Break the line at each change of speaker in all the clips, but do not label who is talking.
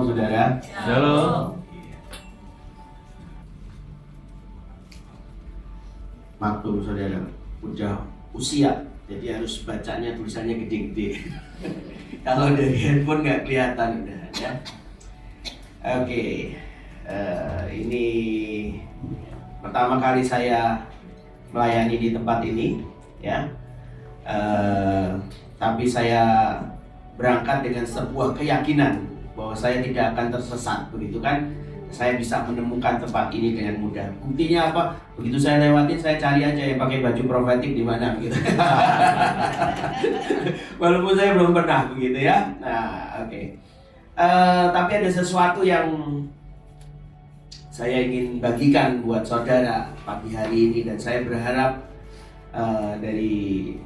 Saudara.
Halo.
Maklum saudara, udah usia, jadi harus bacanya tulisannya gede-gede. Kalau dari handphone nggak kelihatan udah ya. Oke, ini pertama kali saya melayani di tempat ini, ya. Tapi saya berangkat dengan sebuah keyakinan bahwa saya tidak akan tersesat, begitu kan? Saya bisa menemukan tempat ini dengan mudah. Buktinya apa? Begitu saya lewatin, saya cari aja yang pakai baju profetik di mana, gitu. Walaupun saya belum pernah, begitu ya. Nah, oke. Tapi ada sesuatu yang saya ingin bagikan buat saudara pagi hari ini, dan saya berharap dari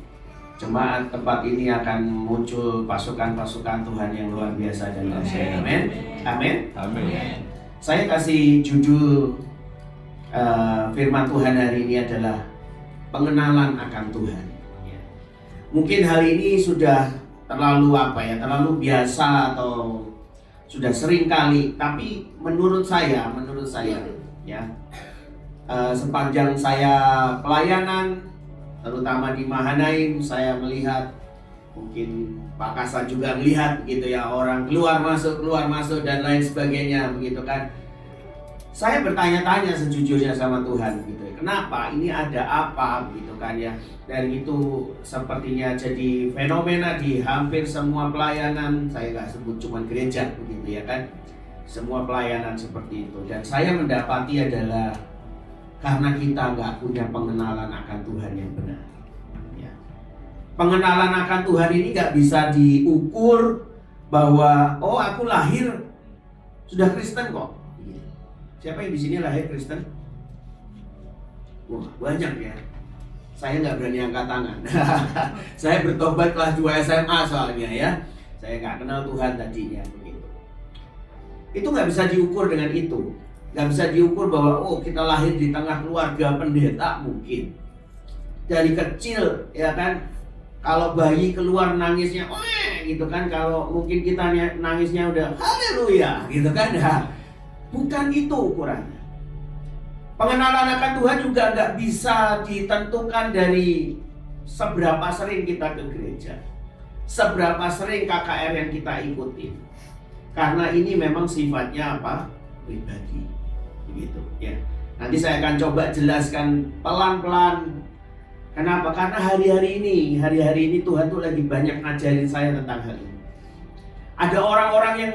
jemaat tempat ini akan muncul pasukan-pasukan Tuhan yang luar biasa dan dahsyat. Amin. Amin.
Amin.
Saya kasih judul firman Tuhan hari ini adalah pengenalan akan Tuhan. Mungkin hal ini sudah terlalu terlalu biasa atau sudah sering kali, tapi menurut saya ya, sepanjang saya pelayanan terutama di Mahanaim, saya melihat, mungkin Pak Kasa juga melihat gitu ya, orang keluar masuk dan lain sebagainya begitu kan. Saya bertanya-tanya sejujurnya sama Tuhan gitu ya, kenapa ini, ada apa begitu kan ya. Dan itu sepertinya jadi fenomena di hampir semua pelayanan. Saya nggak sebut cuma gereja begitu ya kan, semua pelayanan seperti itu. Dan saya mendapati adalah karena kita nggak punya pengenalan akan Tuhan yang benar. Ya. Pengenalan akan Tuhan ini nggak bisa diukur bahwa oh aku lahir sudah Kristen kok. Siapa yang di sini lahir Kristen? Wah, banyak ya. Saya nggak berani angkat tangan. Saya bertobat kelas 2 SMA soalnya ya. Saya nggak kenal Tuhan tadinya begitu. Itu nggak bisa diukur dengan itu. Nggak bisa diukur bahwa oh kita lahir di tengah keluarga pendeta mungkin. Dari kecil ya kan, kalau bayi keluar nangisnya gitu kan, kalau mungkin kita nangisnya udah haleluya gitu kan ya. Bukan itu ukurannya. Pengenalan akan Tuhan juga nggak bisa ditentukan dari seberapa sering kita ke gereja, seberapa sering KKR yang kita ikutin. Karena ini memang sifatnya apa? Pribadi. Begitu ya. Nanti saya akan coba jelaskan pelan-pelan. Kenapa? Karena hari-hari ini Tuhan tuh lagi banyak ngajarin saya tentang hal ini. Ada orang-orang yang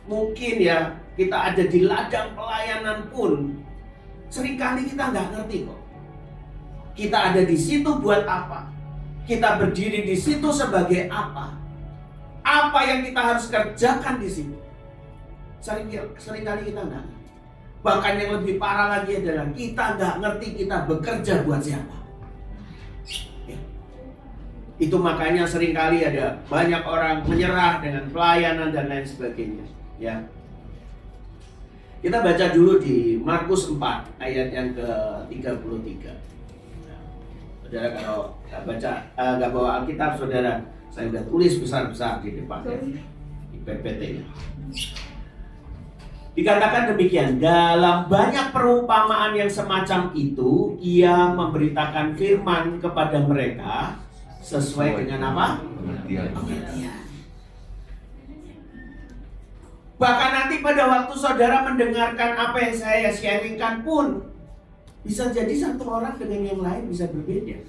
mungkin ya, kita ada di ladang pelayanan pun seringkali kita nggak ngerti kok. Kita ada di situ buat apa? Kita berdiri di situ sebagai apa? Apa yang kita harus kerjakan di situ? Seringkali kita nggak ngerti. Bahkan yang lebih parah lagi adalah kita nggak ngerti kita bekerja buat siapa. Ya. Itu makanya seringkali ada banyak orang menyerah dengan pelayanan dan lain sebagainya. Ya. Kita baca dulu di Markus 4 ayat yang ke-33. Nah, saudara kalau nggak bawa Alkitab, saudara, saya sudah tulis besar-besar di depannya, di PPT-nya. Dikatakan demikian, dalam banyak perumpamaan yang semacam itu, ia memberitakan firman kepada mereka sesuai dengan apa? Pengertian. Bahkan nanti pada waktu saudara mendengarkan apa yang saya sharingkan pun, bisa jadi satu orang dengan yang lain bisa berbeda.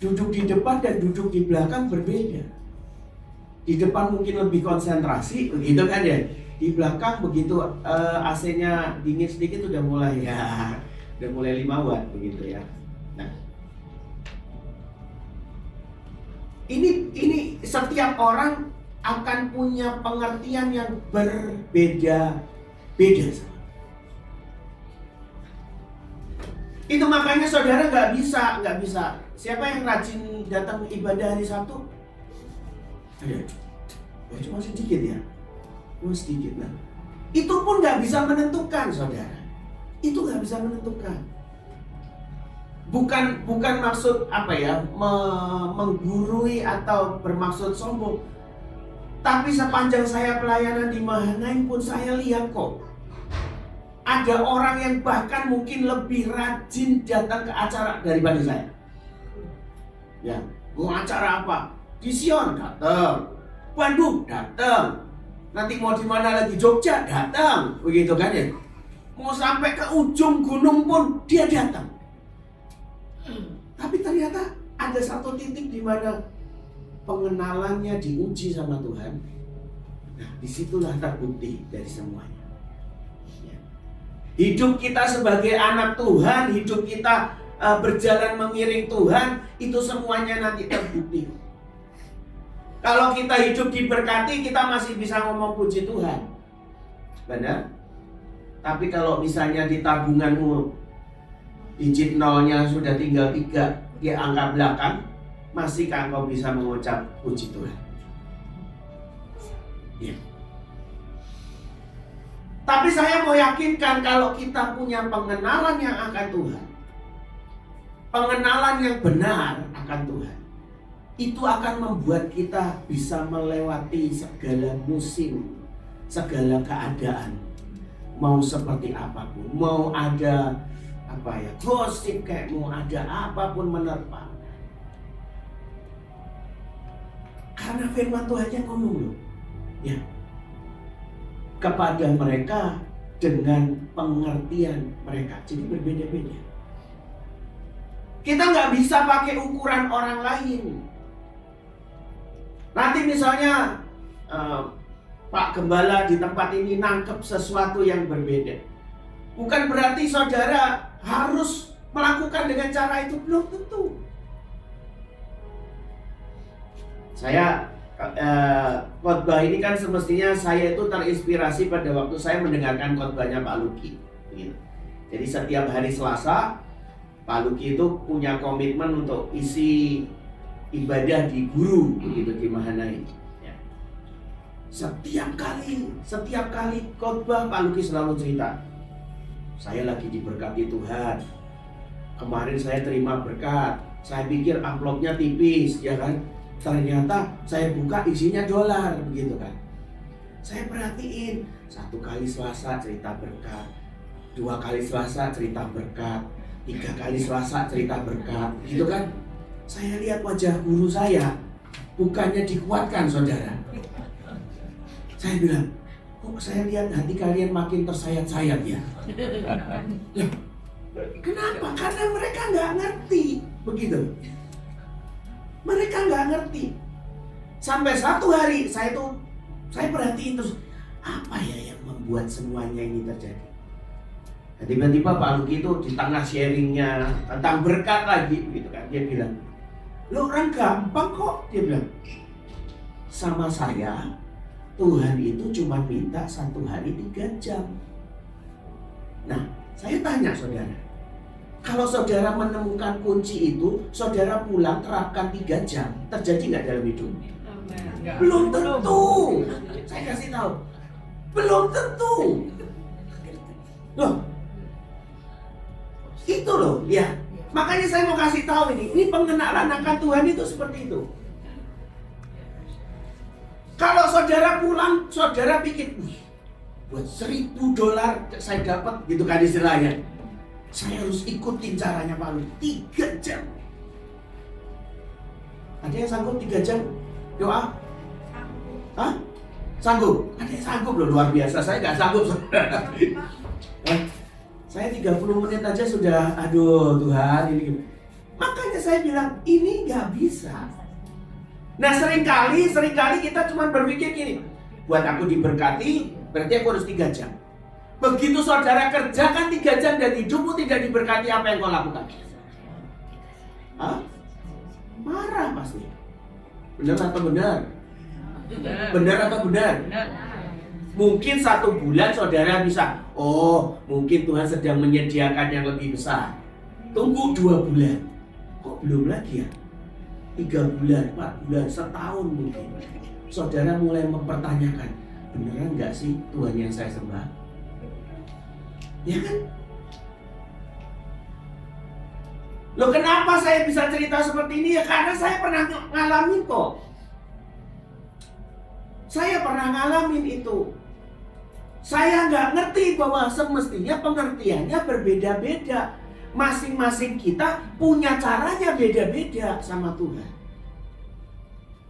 Duduk di depan dan duduk di belakang berbeda. Di depan mungkin lebih konsentrasi, begitu kan ya. Di belakang begitu AC-nya dingin sedikit udah mulai 5 watt begitu ya. Nah, ini setiap orang akan punya pengertian yang berbeda-beda. Itu makanya saudara nggak bisa. Siapa yang rajin datang ibadah hari Sabtu? Ada. Cuma sedikit ya. Sedikit lah. Itu pun nggak bisa menentukan, saudara. Itu nggak bisa menentukan. Bukan maksud menggurui atau bermaksud sombong. Tapi sepanjang saya pelayanan di Mahanaim pun saya lihat kok, ada orang yang bahkan mungkin lebih rajin datang ke acara daripada saya. Ya, mau acara apa? Di Sion datang, Bandung datang, nanti mau di mana lagi, Jogja datang, begitu kan ya? Mau sampai ke ujung gunung pun dia datang. Tapi ternyata ada satu titik di mana pengenalannya diuji sama Tuhan. Nah, disitulah terbukti dari semuanya. Ya. Hidup kita sebagai anak Tuhan, hidup kita berjalan mengiring Tuhan, itu semuanya nanti terbukti. Kalau kita hidup diberkati, kita masih bisa ngomong puji Tuhan. Benar? Tapi kalau misalnya di tabunganmu digit nolnya sudah tinggal 3 di angka belakang, masihkah kau bisa mengucap puji Tuhan? Ya. Tapi saya mau yakinkan kalau kita punya pengenalan yang akan Tuhan, pengenalan yang benar akan Tuhan, itu akan membuat kita bisa melewati segala musim, segala keadaan. Mau seperti apapun, mau ada gosip kayak mau ada apapun menerpa. Karena firman Tuhan yang ngomong loh, ya, kepada mereka dengan pengertian mereka. Jadi berbeda-beda. Kita nggak bisa pakai ukuran orang lain. Nanti misalnya Pak Gembala di tempat ini nangkep sesuatu yang berbeda, bukan berarti saudara harus melakukan dengan cara itu, belum tentu. Saya khotbah ini kan semestinya saya itu terinspirasi pada waktu saya mendengarkan khotbahnya Pak Luki. Gitu. Jadi setiap hari Selasa Pak Luki itu punya komitmen untuk isi ibadah di guru begitu di Mahanaim. Ya. Setiap kali khotbah Pak Luki selalu cerita, saya lagi diberkati Tuhan. Kemarin saya terima berkat. Saya pikir amplopnya tipis, ya kan? Ternyata saya buka isinya dolar, begitu kan? Saya perhatiin, 1 kali Selasa cerita berkat, 2 kali Selasa cerita berkat, 3 kali Selasa cerita berkat, gitu kan? Saya lihat wajah guru saya, bukannya dikuatkan, saudara. Saya bilang, kok saya lihat hati kalian makin tersayat-sayat ya? Loh, kenapa? Karena mereka nggak ngerti, begitu. Mereka nggak ngerti. Sampai satu hari saya perhatiin terus, apa ya yang membuat semuanya ini terjadi? Nah, tiba-tiba Pak Luki itu di tengah sharingnya tentang berkat lagi, begitu kan? Dia bilang, lo orang gampang kok, dia bilang. Sama saya, Tuhan itu cuma minta 1 hari 3 jam. Nah, saya tanya saudara, kalau saudara menemukan kunci itu, saudara pulang terapkan 3 jam, terjadi nggak dalam hidup? Belum tentu. Saya kasih tahu, belum tentu. Loh, itu loh, ya. Makanya saya mau kasih tahu ini pengenalan akan Tuhan itu seperti itu. Kalau saudara pulang, saudara pikir, buat $1.000 saya dapat, gitu kan istilahnya. Saya harus ikutin caranya Pak Luki 3 jam. Ada yang sanggup 3 jam doa? Hah? Sanggup? Ada yang sanggup loh, luar biasa. Saya nggak sanggup. Saya 30 menit aja sudah, aduh Tuhan ini. Makanya saya bilang ini nggak bisa. Nah seringkali kita cuma berpikir gini, buat aku diberkati berarti aku harus 3 jam. Begitu saudara kerjakan 3 jam dan hidupmu tidak diberkati, apa yang kau lakukan? Hah? Marah pasti. Benar atau benar? Benar atau benar? Mungkin 1 bulan saudara bisa, oh mungkin Tuhan sedang menyediakan yang lebih besar. Tunggu 2 bulan. Kok belum lagi ya? 3 bulan, 4 bulan, setahun mungkin. Saudara mulai mempertanyakan, beneran nggak sih Tuhan yang saya sembah? Ya kan? Loh kenapa saya bisa cerita seperti ini? Ya karena saya pernah ngalamin kok. Saya pernah ngalamin itu. Saya nggak ngerti bahwa semestinya pengertiannya berbeda-beda. Masing-masing kita punya caranya beda-beda sama Tuhan.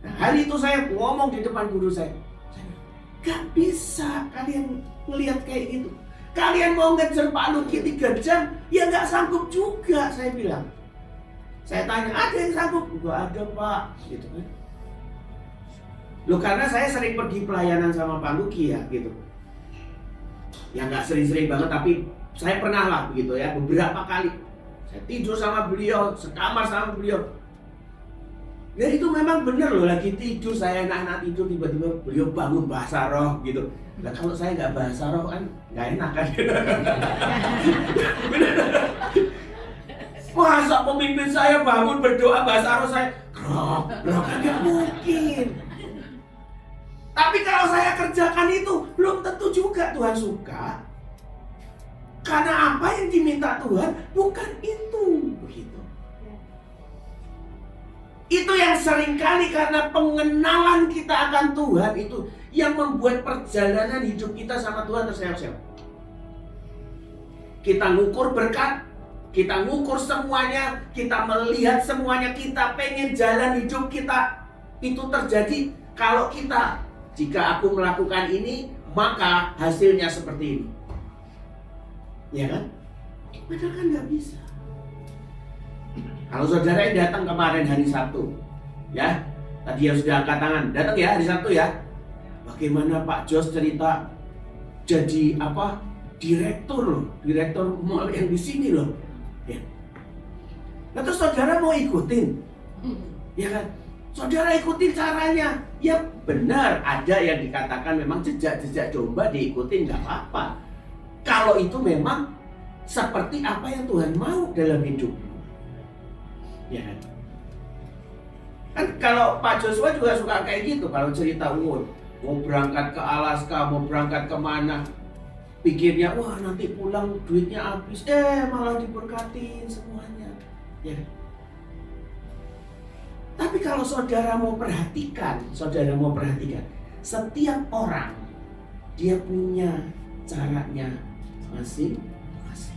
Nah, hari itu saya ngomong di depan guru saya. Gak bisa kalian ngelihat kayak gitu. Kalian mau ngejar Pak Luki 3 jam, ya nggak sanggup juga, saya bilang. Saya tanya, ada yang sanggup? Nggak ada Pak, gitu kan. Loh, karena saya sering pergi pelayanan sama Pak Luki ya, gitu. Ya nggak sering-sering banget, tapi saya pernah lah begitu ya, beberapa kali. Saya tidur sama beliau, sekamar sama beliau. Ya itu memang benar loh, lagi tidur, saya enak-enak tidur, tiba-tiba beliau bangun bahasa roh gitu. Nah kalau saya nggak bahasa roh kan nggak enak kan. Masa pemimpin saya bangun berdoa bahasa roh, saya roh kan nggak mungkin. Tapi kalau saya kerjakan itu belum tentu juga Tuhan suka. Karena apa yang diminta Tuhan bukan itu, begitu. Itu yang seringkali karena pengenalan kita akan Tuhan itu yang membuat perjalanan hidup kita sama Tuhan terseok-seok. Kita ngukur berkat, kita ngukur semuanya, kita melihat semuanya, kita pengen jalan hidup kita itu terjadi kalau kita, jika aku melakukan ini, maka hasilnya seperti ini. Ya kan? Padahal kan nggak bisa. Kalau saudara yang datang kemarin hari Sabtu, ya, tadi yang sudah angkat tangan, datang ya hari Sabtu ya. Bagaimana Pak Jos cerita jadi apa? Direktur loh, direktur mall yang di sini loh. Ya. Nah, terus saudara mau ikutin, ya kan? Saudara ikutin caranya, ya benar. Ada yang dikatakan memang jejak-jejak domba diikutin nggak apa-apa. Kalau itu memang seperti apa yang Tuhan mau dalam hidup. Ya kan? Kan kalau Pak Joshua juga suka kayak gitu. Kalau cerita mau berangkat ke Alaska, mau berangkat kemana, pikirnya wah nanti pulang duitnya habis, malah diberkatin semuanya. Ya. Tapi kalau saudara mau perhatikan, setiap orang dia punya caranya masing-masing.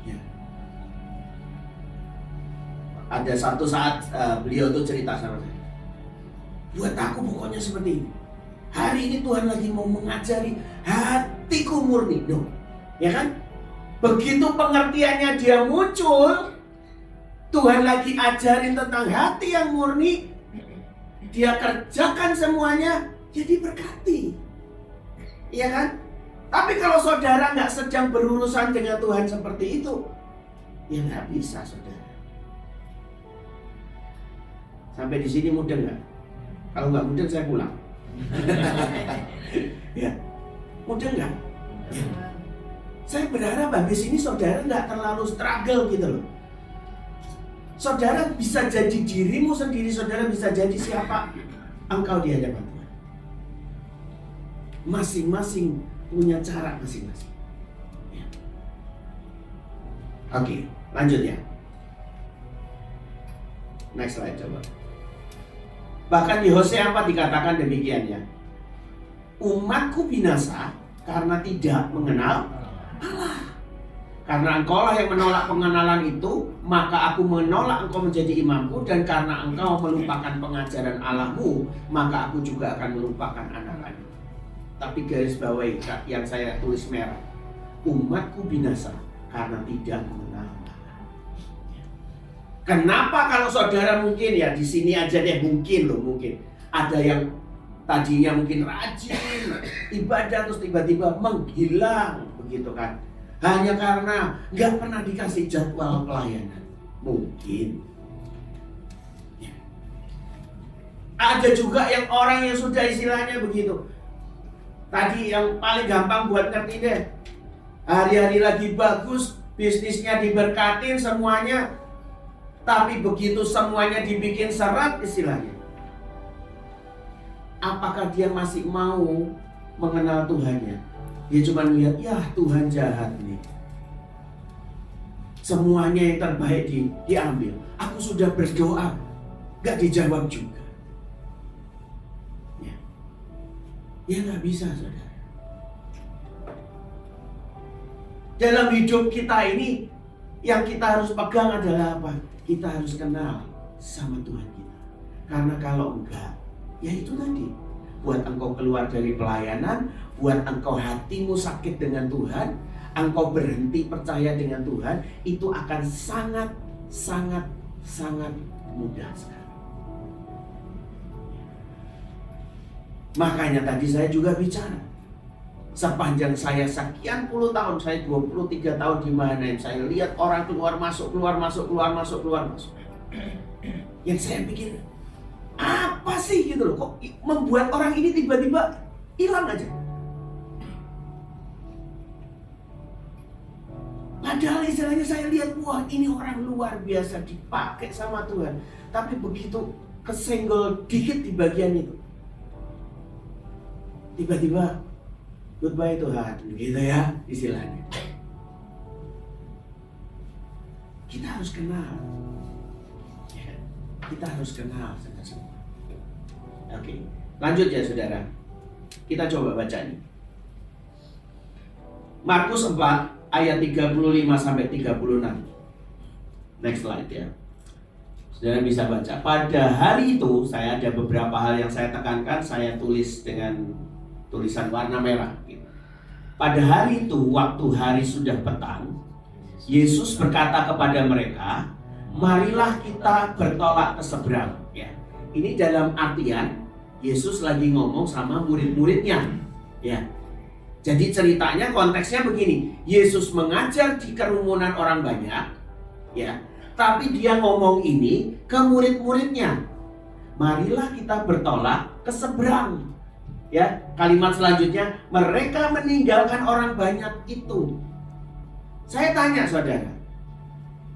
Ya. Ada satu saat beliau tuh cerita sama saya. Buat aku pokoknya seperti ini. Hari ini Tuhan lagi mau mengajari hatiku murni. Duh, ya kan? Begitu pengertiannya dia muncul, Tuhan lagi ajarin tentang hati yang murni. Dia kerjakan semuanya, jadi berkati. Iya kan? Tapi kalau saudara nggak sedang berurusan dengan Tuhan seperti itu, ya nggak bisa saudara. Sampai di sini mudah nggak? Kalau nggak mudah saya pulang. Ya, mudah nggak? Ya. Saya berharap habis ini saudara nggak terlalu struggle gitu loh. Saudara bisa jadi dirimu sendiri, saudara bisa jadi siapa engkau di hadapan Tuhan. Masing-masing punya cara masing-masing. Ya. Oke, lanjut ya. Next slide coba. Bahkan di Hosea 4 dikatakan demikian ya. Umatku binasa karena tidak mengenal Allah. Karena engkau lah yang menolak pengenalan itu, maka aku menolak engkau menjadi imamku. Dan karena engkau melupakan pengajaran Allahmu, maka aku juga akan melupakan anak-anak. Tapi garis bawahi yang saya tulis merah. Umatku binasa karena tidak mengenal Allah. Kenapa kalau saudara mungkin ya di sini aja deh mungkin ada yang tadinya mungkin rajin ibadah terus tiba-tiba menghilang begitu kan? Hanya karena nggak pernah dikasih jadwal pelayanan. Mungkin. Ya. Ada juga yang orang yang sudah istilahnya begitu. Tadi yang paling gampang buat ngerti deh. Hari-hari lagi bagus, bisnisnya diberkatin semuanya. Tapi begitu semuanya dibikin seret istilahnya. Apakah dia masih mau mengenal Tuhannya? Dia cuma melihat, ya Tuhan jahat nih. Semuanya yang terbaik diambil. Aku sudah berdoa, gak dijawab juga. Ya. Ya nggak bisa, saudara. Dalam hidup kita ini, yang kita harus pegang adalah apa? Kita harus kenal sama Tuhan kita. Karena kalau enggak, ya itu tadi. Buat engkau keluar dari pelayanan, buat engkau hatimu sakit dengan Tuhan, engkau berhenti percaya dengan Tuhan, itu akan sangat mudah sekali. Makanya tadi saya juga bicara, sepanjang saya sekian puluh tahun, saya 23 tahun di Mahanaim, saya lihat orang keluar masuk. Yang saya pikir, apa sih gitu loh, kok membuat orang ini tiba-tiba hilang aja. Padahal istilahnya saya lihat, wah ini orang luar biasa dipakai sama Tuhan. Tapi begitu kesenggol dikit di bagian itu, tiba-tiba goodbye Tuhan, gitu ya istilahnya. Kita harus kenal, ya, kita harus kenal semua. Oke, lanjut ya saudara. Kita coba baca nih. Markus 4 ayat 35 sampai 36. Next slide ya. Saudara bisa baca. Pada hari itu, saya ada beberapa hal yang saya tekankan, saya tulis dengan tulisan warna merah. Pada hari itu, waktu hari sudah petang, Yesus berkata kepada mereka, marilah kita bertolak ke seberang. Ya. Ini dalam artian Yesus lagi ngomong sama murid-muridnya. Ya. Jadi ceritanya, konteksnya begini. Yesus mengajar di kerumunan orang banyak, ya. Tapi dia ngomong ini ke murid-muridnya. Marilah kita bertolak ke seberang. Ya, kalimat selanjutnya, mereka meninggalkan orang banyak itu. Saya tanya saudara,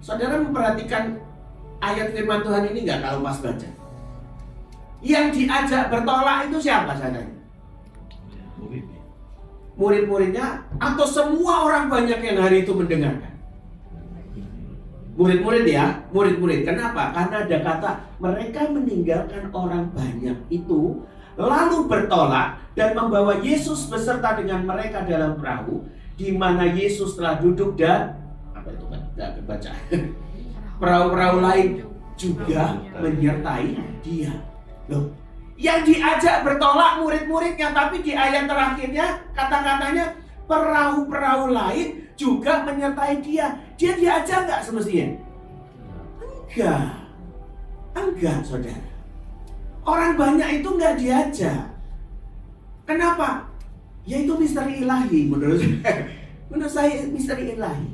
saudara memperhatikan ayat firman Tuhan ini nggak kalau pas baca? Yang diajak bertolak itu siapa saudara? Murid-muridnya atau semua orang banyak yang hari itu mendengarkan? Murid-murid ya, murid-murid. Kenapa? Karena ada kata mereka meninggalkan orang banyak itu, lalu bertolak dan membawa Yesus beserta dengan mereka dalam perahu, di mana Yesus telah duduk dan apa itu tidak baca. Perahu-perahu lain juga menyertai dia. Loh, yang diajak bertolak murid-muridnya, tapi di ayat terakhirnya kata-katanya perahu-perahu lain juga menyertai dia. Dia diajak nggak semestinya? Enggak saudara. Orang banyak itu nggak diajak. Kenapa? Ya itu misteri ilahi menurut saya. Menurut saya misteri ilahi.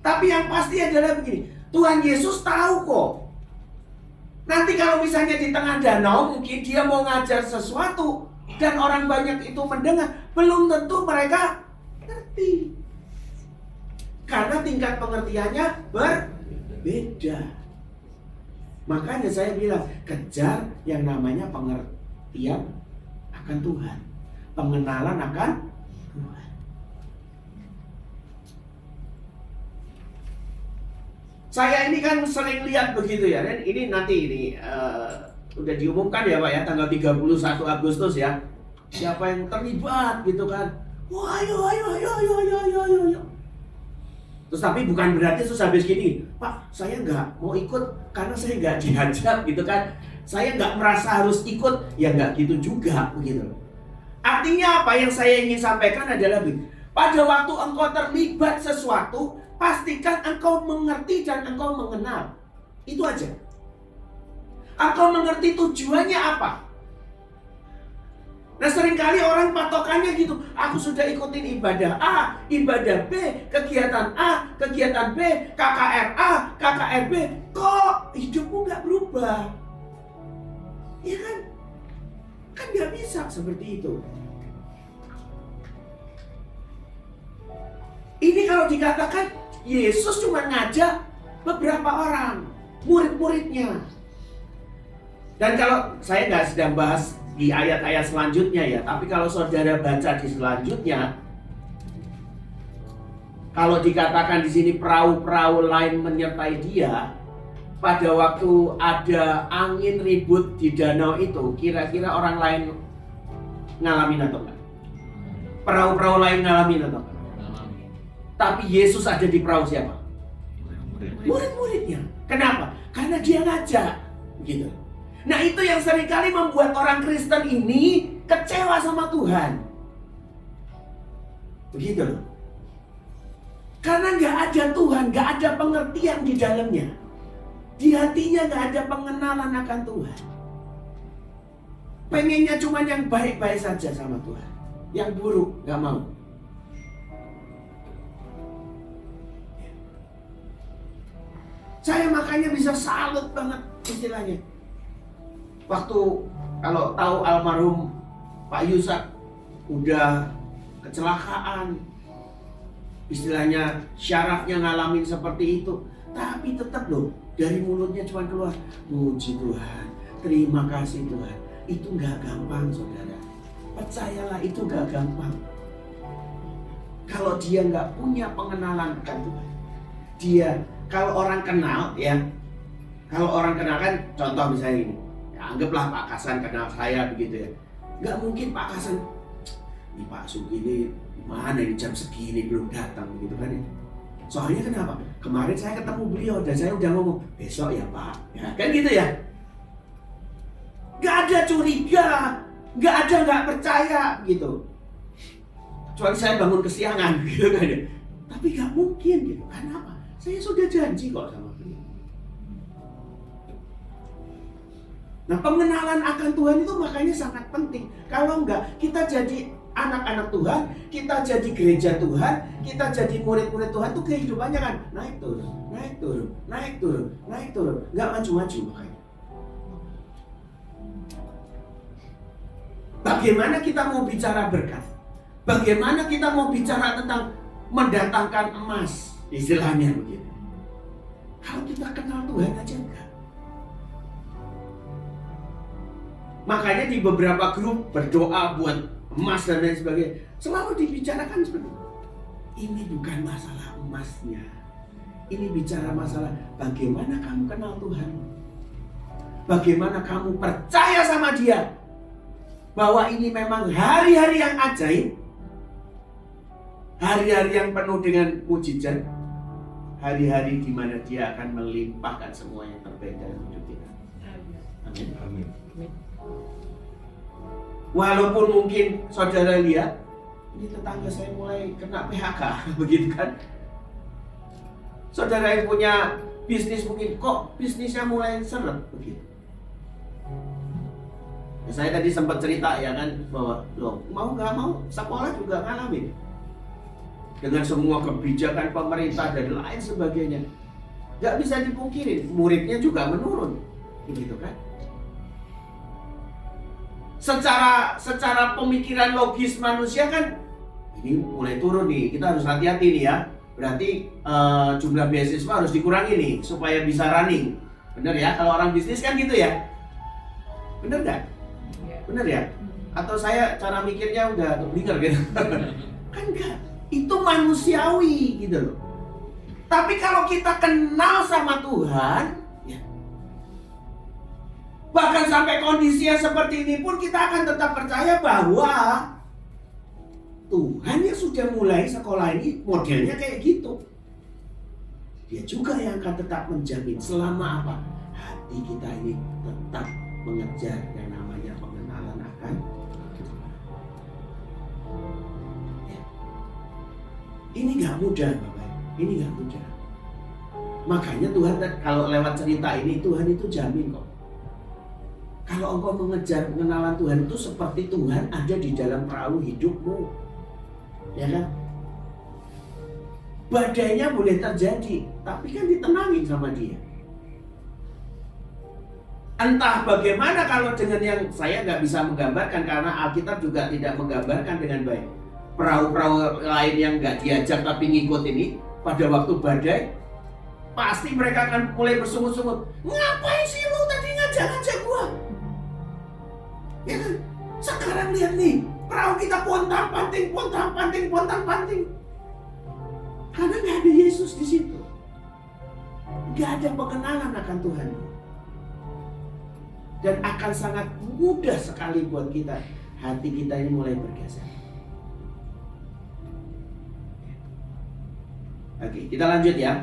Tapi yang pasti adalah begini, Tuhan Yesus tahu kok. Nanti kalau misalnya di tengah danau mungkin dia mau ngajar sesuatu dan orang banyak itu mendengar, belum tentu mereka ngerti. Karena tingkat pengertiannya berbeda. Makanya saya bilang, kejar yang namanya pengertian akan Tuhan, pengenalan akan Tuhan. Saya ini kan sering lihat begitu ya, dan ini nanti udah diumumkan ya Pak ya, tanggal 31 Agustus ya. Siapa yang terlibat gitu kan? Wah, ayo. Terus tapi bukan berarti terus habis gini, Pak, saya nggak mau ikut karena saya nggak diajak gitu kan. Saya nggak merasa harus ikut, ya nggak gitu juga begitu. Artinya apa yang saya ingin sampaikan adalah pada waktu engkau terlibat sesuatu, pastikan engkau mengerti dan engkau mengenal. Itu aja. Engkau mengerti tujuannya apa. Nah seringkali orang patokannya gitu, aku sudah ikutin ibadah A, ibadah B, kegiatan A, kegiatan B, KKR A, KKR B, kok hidupmu gak berubah? Iya kan? Kan gak bisa seperti itu. Ini kalau dikatakan Yesus cuma ngajak beberapa orang, murid-muridnya. Dan kalau saya nggak sedang bahas di ayat-ayat selanjutnya ya, tapi kalau saudara baca di selanjutnya, kalau dikatakan di sini perahu-perahu lain menyertai dia, pada waktu ada angin ribut di danau itu, kira-kira orang lain ngalamin atau enggak? Perahu-perahu lain ngalamin atau enggak? Tapi Yesus ada di perahu siapa? Murid-muridnya. Kenapa? Karena dia ngajak, gitu. Nah itu yang seringkali membuat orang Kristen ini kecewa sama Tuhan. Begitu loh. Karena nggak ada Tuhan, nggak ada pengertian di dalamnya. Di hatinya nggak ada pengenalan akan Tuhan. Pengennya cuma yang baik-baik saja sama Tuhan. Yang buruk nggak mau. Saya makanya bisa salut banget istilahnya. Waktu kalau tahu almarhum Pak Yusak udah kecelakaan, istilahnya syarafnya ngalamin seperti itu, tapi tetap loh dari mulutnya cuma keluar puji Tuhan, terima kasih Tuhan. Itu nggak gampang saudara, percayalah itu nggak gampang. Kalau dia nggak punya pengenalan akan Tuhan, dia kalau orang kenal ya, kalau orang kenal kan contoh misalnya ini, ya, anggaplah Pak Kasan kenal saya begitu ya, nggak mungkin Pak Kasan, ini Pak Sugi ini mana ini jam segini belum datang begitu kan ya. Soalnya kenapa? Kemarin saya ketemu beliau dan saya udah ngomong besok ya Pak, ya kan gitu ya. Nggak ada curiga, nggak ada nggak percaya gitu. Kecuali saya bangun kesiangan gitu kan ya. Tapi nggak mungkin gitu. Kenapa? Saya sudah janji kok sama beliau. Nah pengenalan akan Tuhan itu makanya sangat penting. Kalau enggak kita jadi anak-anak Tuhan, kita jadi gereja Tuhan, kita jadi murid-murid Tuhan tuh kehidupannya kan naik turun, naik turun, naik turun, naik turun, nggak maju-maju makanya. Bagaimana kita mau bicara berkat? Bagaimana kita mau bicara tentang mendatangkan emas? Istilahnya begitu. Kalau kita kenal Tuhan aja enggak. Makanya di beberapa grup berdoa buat emas dan lain sebagainya, selalu dibicarakan seperti itu. Ini bukan masalah emasnya. Ini bicara masalah bagaimana kamu kenal Tuhan. Bagaimana kamu percaya sama Dia. Bahwa ini memang hari-hari yang ajaib. Hari-hari yang penuh dengan mujizat. Hari-hari di mana Dia akan melimpahkan semua yang terbaik dalam hidup kita. Amin.
Amin.
Walaupun mungkin saudara lihat, ini tetangga saya mulai kena PHK, begitu kan? Saudara yang punya bisnis mungkin, kok bisnisnya mulai seret, begitu. Ya, saya tadi sempat cerita ya kan, bahwa loh, mau nggak mau, sekolah juga ngalamin. Dengan semua kebijakan pemerintah dan lain sebagainya. Nggak bisa dipungkiri, muridnya juga menurun, begitu kan? Secara pemikiran logis manusia kan ini mulai turun nih, kita harus hati-hati nih ya. Berarti jumlah beasiswa harus dikurangi nih supaya bisa running. Bener ya, kalau orang bisnis kan gitu ya. Bener nggak? Bener ya? Atau saya cara mikirnya udah keblinger gitu? Kan enggak, itu manusiawi gitu loh. Tapi kalau kita kenal sama Tuhan, bahkan sampai kondisi yang seperti ini pun kita akan tetap percaya bahwa Tuhan yang sudah mulai sekolah ini modelnya kayak gitu. Dia juga yang akan tetap menjamin selama apa? Hati kita ini tetap mengejar yang namanya pengenalan akan Tuhan. Ya. Ini gak mudah Bapak, ini gak mudah. Makanya Tuhan kalau lewat cerita ini Tuhan itu jamin kok. Kalau engkau mengejar pengenalan Tuhan itu seperti Tuhan ada di dalam perahu hidupmu. Ya kan? Badainya boleh terjadi, tapi kan ditenangin sama Dia. Entah bagaimana kalau dengan yang saya nggak bisa menggambarkan karena Alkitab juga tidak menggambarkan dengan baik. Perahu-perahu lain yang nggak diajak tapi ngikut ini pada waktu badai pasti mereka akan mulai bersungut-sungut. Ngapain sih lu tadi ngajak-ngajak gua? Ya kan? Sekarang lihat nih, perahu kita pontang-panting. Karena nggak ada Yesus di situ, nggak ada pengenalan akan Tuhan, dan akan sangat mudah sekali buat kita hati kita ini mulai bergeser. Oke, kita lanjut ya.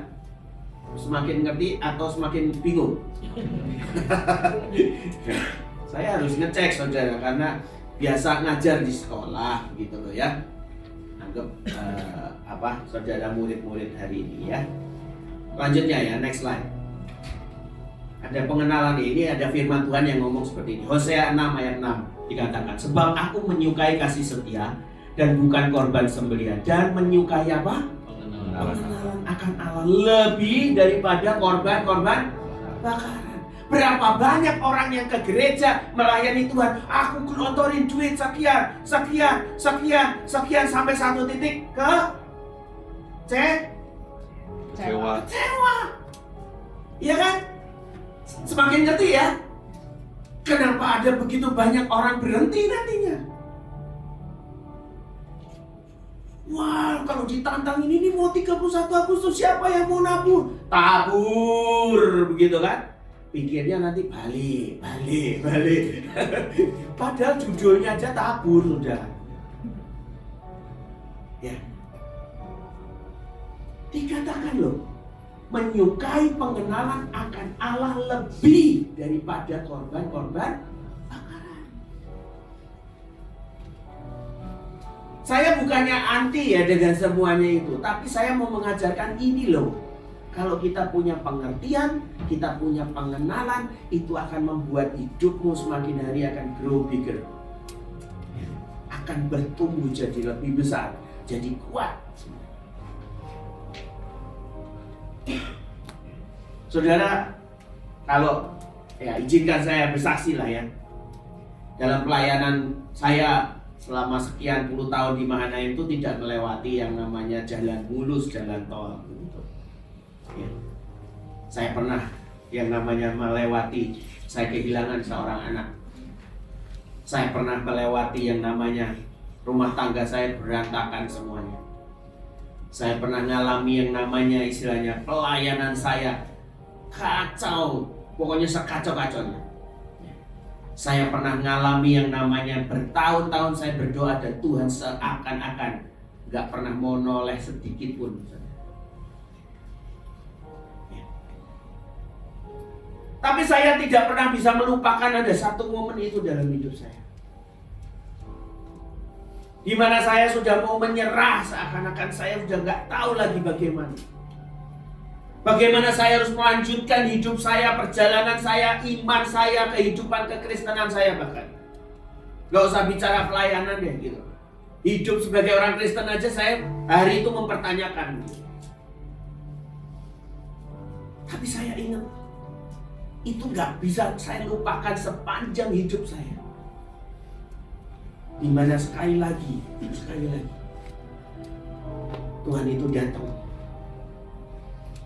Semakin ngerti atau semakin bingung? Saya harus ngecek saudara, karena biasa ngajar di sekolah gitu loh ya. Anggap saudara murid-murid hari ini ya. Lanjutnya ya, next slide. Ada pengenalan ini, ada firman Tuhan yang ngomong seperti ini. Hosea 6 ayat 6 dikatakan, sebab aku menyukai kasih setia dan bukan korban sembelihan, dan menyukai apa? Pengenalan akan Allah lebih daripada korban-korban bakaran. Berapa banyak orang yang ke gereja melayani Tuhan, aku gelontorin duit sekian sampai satu titik kecewa. Iya kan? Semakin ngerti ya, kenapa ada begitu banyak orang berhenti nantinya. Wah, kalau ditantang ini mau 31 Agustus siapa yang mau nabur? Tabur, begitu kan? Pikirnya nanti balik. Padahal judulnya aja tabur sudah. Ya. Dikatakan loh, menyukai pengenalan akan Allah lebih daripada korban-korban bakaran. Saya bukannya anti ya dengan semuanya itu, tapi saya mau mengajarkan ini loh. Kalau kita punya pengertian, kita punya pengenalan, itu akan membuat hidupmu semakin hari akan grow bigger. Akan bertumbuh jadi lebih besar, jadi kuat. Saudara, kalau ya izinkan saya bersaksi lah ya. Dalam pelayanan saya selama sekian puluh tahun di Mahanaim itu tidak melewati yang namanya jalan mulus, jalan tol gitu. Ya. Saya pernah yang namanya melewati, saya kehilangan seorang anak. Saya pernah melewati yang namanya rumah tangga saya berantakan semuanya. Saya pernah ngalami yang namanya istilahnya pelayanan saya kacau, pokoknya sekacau-kacaunya. Saya pernah ngalami yang namanya bertahun-tahun saya berdoa dan Tuhan seakan-akan gak pernah mau noleh sedikit pun. Tapi saya tidak pernah bisa melupakan ada satu momen itu dalam hidup saya, di mana saya sudah mau menyerah, seakan-akan saya sudah gak tahu lagi bagaimana saya harus melanjutkan hidup saya, perjalanan saya, iman saya, kehidupan kekristenan saya bahkan. Gak usah bicara pelayanan deh gitu. Hidup sebagai orang Kristen aja saya hari itu mempertanyakan. Tapi saya ingat, itu gak bisa saya lupakan sepanjang hidup saya. Dimana sekali lagi Tuhan itu datang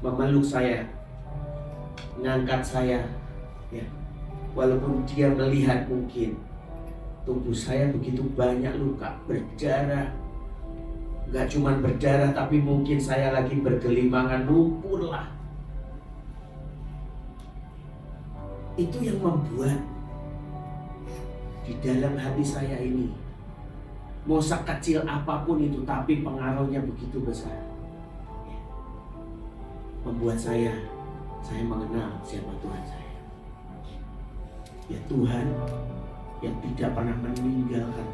memeluk saya, mengangkat saya ya. Walaupun dia melihat mungkin tubuh saya begitu banyak luka, berdarah. Gak cuma berdarah, tapi mungkin saya lagi bergelimangan lumpur lah. Itu yang membuat di dalam hati saya ini, mau sekecil apapun itu, tapi pengaruhnya begitu besar. Membuat saya mengenal siapa Tuhan saya. Ya Tuhan yang tidak pernah meninggalkan.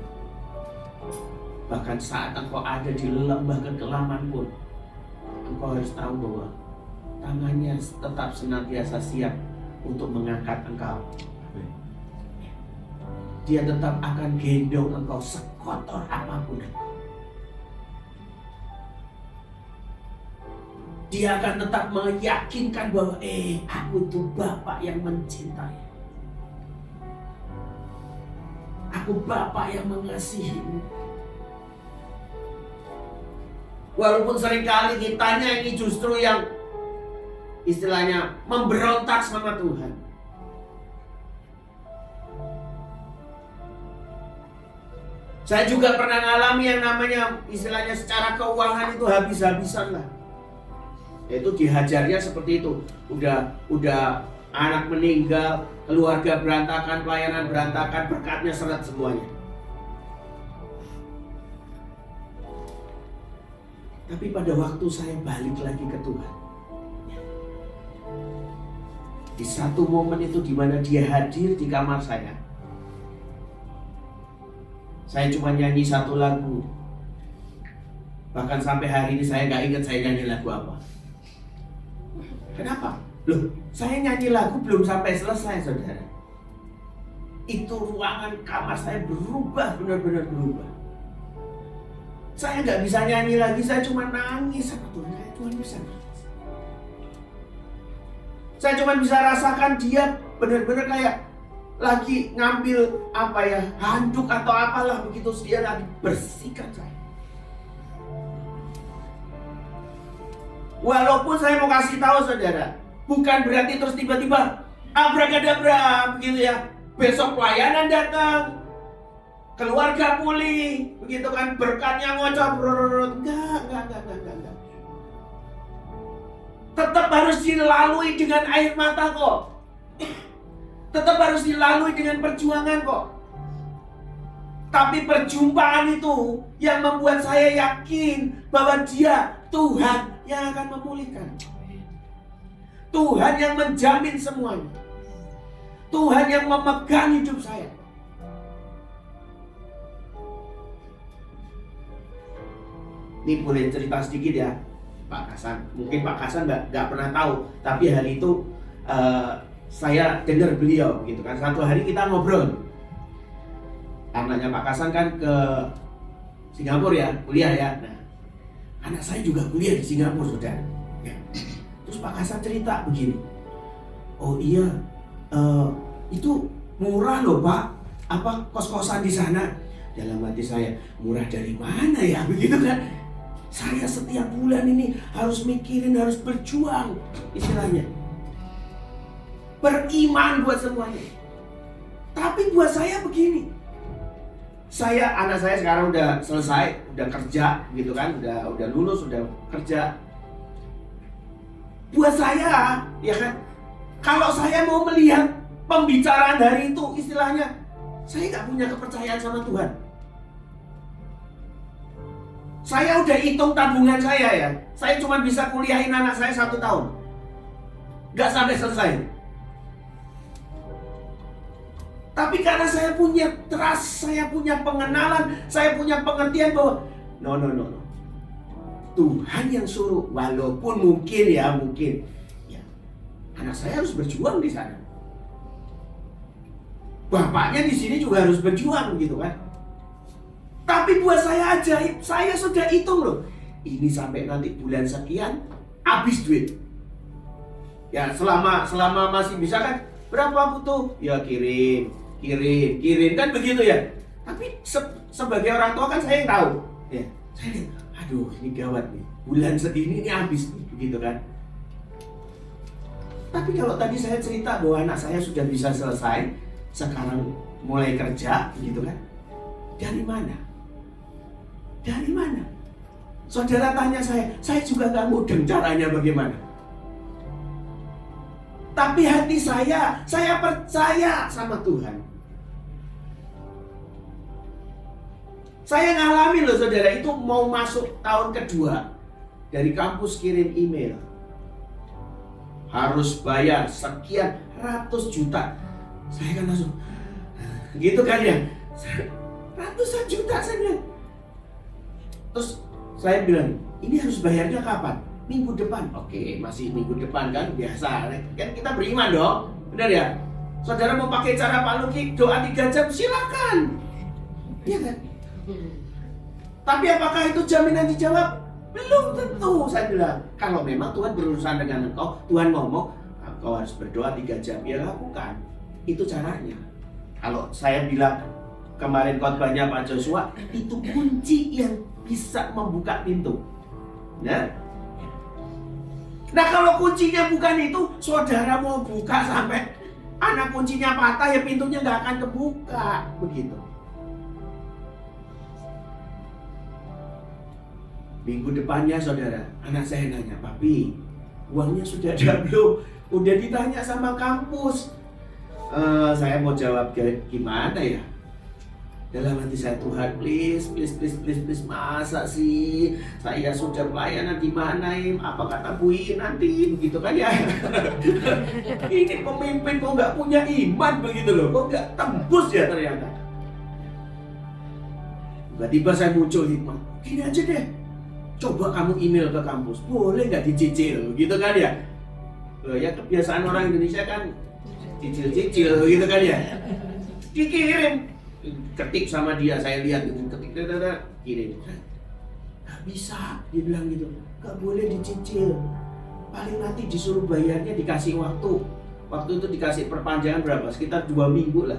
Bahkan saat engkau ada di lembah kekelaman pun, engkau harus tahu bahwa tangannya tetap senantiasa siap untuk mengangkat engkau. Dia tetap akan gendong engkau sekotor apapun. Dia akan tetap meyakinkan bahwa aku itu Bapa yang mencintai. Aku Bapa yang mengasihimu. Walaupun seringkali kitanya ini justru yang istilahnya memberontak sama Tuhan. Saya juga pernah ngalami yang namanya istilahnya secara keuangan itu habis-habisan lah. Itu dihajarnya seperti itu. Udah anak meninggal, keluarga berantakan, pelayanan berantakan, berkatnya seret semuanya. Tapi pada waktu saya balik lagi ke Tuhan, di satu momen itu di mana dia hadir di kamar saya cuma nyanyi satu lagu. Bahkan sampai hari ini saya nggak ingat saya nyanyi lagu apa. Kenapa? Loh, saya nyanyi lagu belum sampai selesai, saudara. Itu ruangan kamar saya berubah, benar-benar berubah. Saya nggak bisa nyanyi lagi, saya cuma nangis sama Tuhan. Saya cuma bisa nangis. Saya cuma bisa rasakan dia benar-benar kayak lagi ngambil handuk atau apalah begitu, dia lagi bersihkan saya. Walaupun saya mau kasih tahu saudara, bukan berarti terus tiba-tiba abrakadabra begitu ya. Besok pelayanan datang, keluarga pulih, begitu kan, berkatnya ngocor. Enggak. Tetap harus dilalui dengan air mata kok. Tetap harus dilalui dengan perjuangan kok. Tapi perjumpaan itu yang membuat saya yakin bahwa dia Tuhan yang akan memulihkan. Tuhan yang menjamin semuanya. Tuhan yang memegang hidup saya. Ini boleh cerita sedikit ya, Pak Kasan. Mungkin Pak Kasan nggak pernah tahu, tapi hari itu saya dengar beliau gitu kan. Satu hari kita ngobrol. Anaknya Pak Kasan kan ke Singapura ya, kuliah ya. Nah, anak saya juga kuliah di Singapura, saudara. Ya. Terus Pak Kasan cerita begini. Oh iya, itu murah loh Pak. Apa kos-kosan di sana? Dalam hati saya, murah dari mana ya? Begitu kan? Saya setiap bulan ini harus mikirin, harus berjuang, istilahnya. Beriman buat semuanya. Tapi buat saya begini. Anak saya sekarang udah selesai, udah kerja gitu kan, udah lulus, udah kerja. Buat saya, ya kan, kalau saya mau melihat pembicaraan hari itu, istilahnya, saya nggak punya kepercayaan sama Tuhan. Saya udah hitung tabungan saya ya, saya cuma bisa kuliahin anak saya 1 tahun, nggak sampai selesai. Tapi karena saya punya trust, saya punya pengenalan, saya punya pengertian bahwa no. Tuhan yang suruh, walaupun mungkin ya, anak saya harus berjuang di sana. Bapaknya di sini juga harus berjuang gitu kan. Tapi buat saya ajaib, saya sudah hitung loh. Ini sampai nanti bulan sekian habis duit. Ya selama masih bisa kan, berapa butuh? Ya kirim kan begitu ya. Tapi sebagai orang tua kan saya yang tahu. Ya, saya lihat, aduh ini gawat nih. Bulan segini ini habis nih, begitu kan. Tapi kalau tadi saya cerita bahwa anak saya sudah bisa selesai, sekarang mulai kerja, gitu kan. Dari mana? Saudara tanya saya juga nggak mudeng caranya bagaimana. Tapi hati saya percaya sama Tuhan. Saya ngalamin loh saudara, itu mau masuk tahun kedua. Dari kampus kirim email. Harus bayar sekian ratus juta. Saya kan langsung, gitu kan ya. Ratusan juta saya bilang. Terus saya bilang, ini harus bayarnya kapan? Minggu depan. Oke, masih minggu depan kan, biasa. Kan kita beriman dong, benar ya? Saudara mau pakai cara Pak Luki, doa 3 jam, silakan. Iya kan? Tapi apakah itu jaminan dijawab? Belum tentu, saya bilang. Kalau memang Tuhan berurusan dengan engkau, Tuhan ngomong, engkau harus berdoa 3 jam, ya lakukan. Itu caranya. Kalau saya bilang, kemarin khotbahnya Pak Joshua, itu kunci yang bisa membuka pintu. Nah, kalau kuncinya bukan itu, saudara mau buka sampai anak kuncinya patah, ya pintunya nggak akan kebuka. Begitu. Minggu depannya saudara, anak saya nanya, Papi, uangnya sudah ada belum? Udah ditanya sama kampus. Saya mau jawab gimana ya? Dalam hati saya, Tuhan, please, masa sih saya sudah pelayanan di mana, apa kata Bu Iin nanti, begitu kan ya. Ini pemimpin kok nggak punya iman begitu loh, kok nggak tembus ya ternyata. Tiba-tiba saya muncul hikmah, gini aja deh, coba kamu email ke kampus, boleh nggak dicicil, gitu kan ya. Ya kebiasaan orang Indonesia kan cicil-cicil, gitu kan ya. Dikirim, ketik sama dia, saya lihat ketik, kirim. Gak bisa, dia bilang gitu, gak boleh dicicil, paling nanti disuruh bayarnya dikasih waktu itu dikasih perpanjangan berapa, sekitar 2 minggu lah.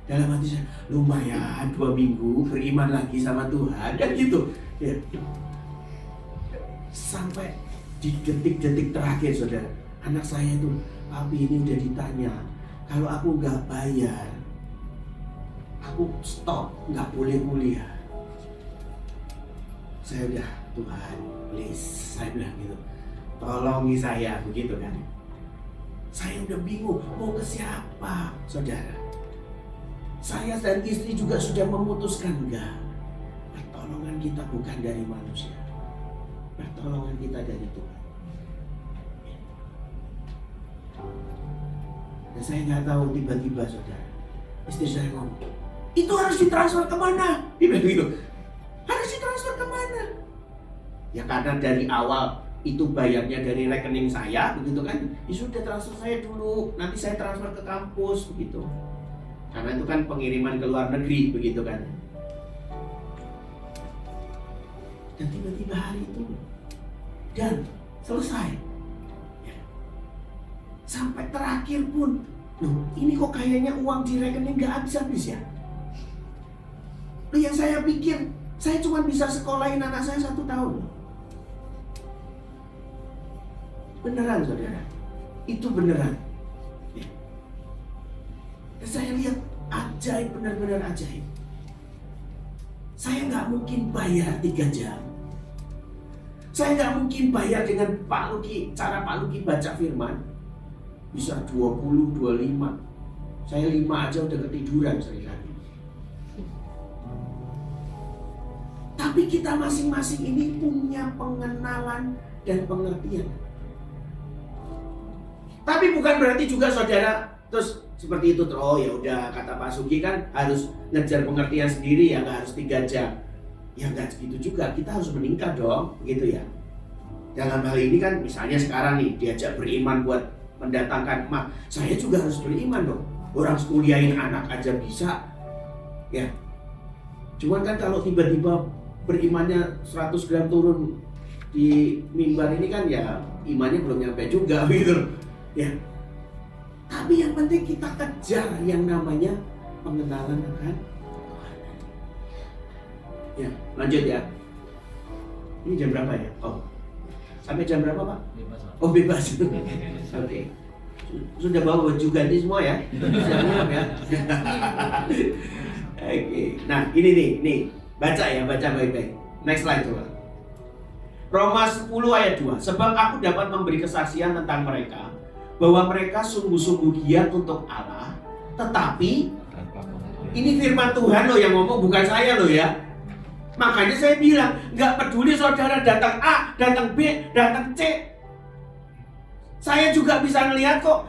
Dalam hati saya, lumayan 2 minggu beriman lagi sama Tuhan, kan gitu ya. Sampai di detik-detik terakhir, saudara, anak saya itu, papi ini udah ditanya, kalau aku gak bayar, aku stop, nggak boleh kuliah. Saya udah, Tuhan, please, saya bilang gitu, tolongi saya, begitu kan. Saya udah bingung, mau ke siapa, saudara. Saya dan istri juga sudah memutuskan, enggak. Pertolongan kita bukan dari manusia, pertolongan kita dari Tuhan. Dan saya nggak tahu, tiba-tiba, saudara, istri saya ngomong, itu harus ditransfer kemana? Dia bilang gitu. Harus ditransfer kemana? Ya karena dari awal itu bayarnya dari rekening saya, begitu kan? Ya sudah, transfer saya dulu, nanti saya transfer ke kampus, begitu. Karena itu kan pengiriman ke luar negeri, begitu kan? Dan tiba-tiba hari itu, dan selesai. Ya. Sampai terakhir pun, loh, ini kok kayaknya uang di rekening nggak habis-habis ya? Yang saya pikir, saya cuma bisa sekolahin anak saya 1 tahun. Beneran, saudara. Itu beneran. Ya. Dan saya lihat ajaib, benar-benar ajaib. Saya nggak mungkin bayar 3 jam. Saya nggak mungkin bayar dengan Pak Luki, cara Pak Luki baca firman. Bisa 20, 25. Saya 5 aja udah ketiduran seringkali. Tapi kita masing-masing ini punya pengenalan dan pengertian. Tapi bukan berarti juga, saudara, terus seperti itu, oh ya udah, kata Pak Sugi kan harus ngejar pengertian sendiri ya, nggak harus 3 jam. Ya nggak segitu juga, kita harus meningkat dong, begitu ya. Dalam hal ini kan misalnya sekarang nih diajak beriman buat mendatangkan emas, saya juga harus beriman dong. Orang kuliahin anak aja bisa, ya. Cuman kan kalau tiba-tiba berimannya 100 gram turun di mimbar ini kan ya imannya belum nyampe juga, gitu ya. Tapi yang penting kita kejar yang namanya pengenalan akan Tuhan. Ya, lanjut ya. Ini jam berapa ya? Oh, sampai jam berapa, Pak?
Bebas.
Oh, bebas. Oke. Sudah bawa baju ganti semua ya? Siap-siap ya. Oke. Nah, ini nih. Baca baik-baik. Next slide coba. Roma 10 ayat 2. Sebab aku dapat memberi kesaksian tentang mereka, bahwa mereka sungguh-sungguh giat untuk Allah, tetapi ini firman Tuhan loh yang ngomong, bukan saya loh ya. Makanya saya bilang, nggak peduli saudara datang A, datang B, datang C. Saya juga bisa melihat kok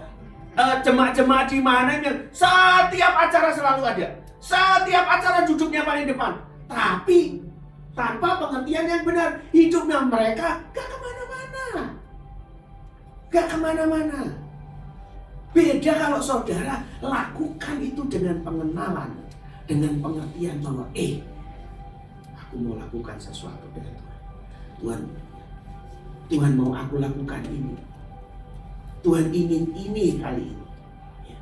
jemaat-jemaat di mana yang setiap acara selalu ada. Setiap acara duduknya paling depan. Tapi tanpa pengertian yang benar, hidupnya mereka gak kemana-mana. Beda kalau saudara lakukan itu dengan pengenalan, dengan pengertian bahwa aku mau lakukan sesuatu dengan Tuhan. Tuhan mau aku lakukan ini. Tuhan ingin ini kali ini. Ya.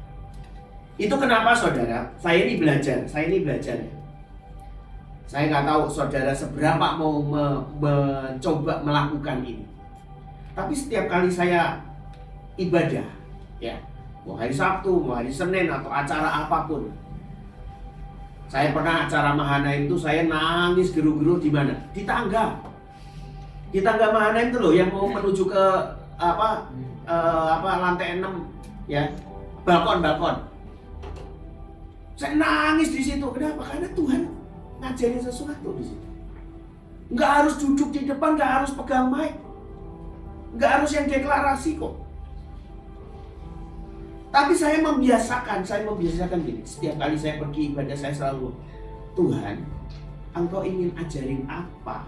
Itu kenapa, saudara? Saya ini belajar. Saya nggak tahu saudara seberapa mau mencoba melakukan ini. Tapi setiap kali saya ibadah, ya, mau hari Sabtu, mau hari Senin atau acara apapun, saya pernah acara Mahanaim itu saya nangis geru-geru di mana? Di tangga Mahanaim itu loh, yang mau menuju ke lantai 6, ya, balkon. Saya nangis di situ. Kenapa? Karena Tuhan ngajarin sesuatu di situ. Nggak harus duduk di depan, nggak harus pegang mic, nggak harus yang deklarasi kok. Tapi saya membiasakan gini. Setiap kali saya pergi ibadah saya selalu, Tuhan, Engkau ingin ajarin apa?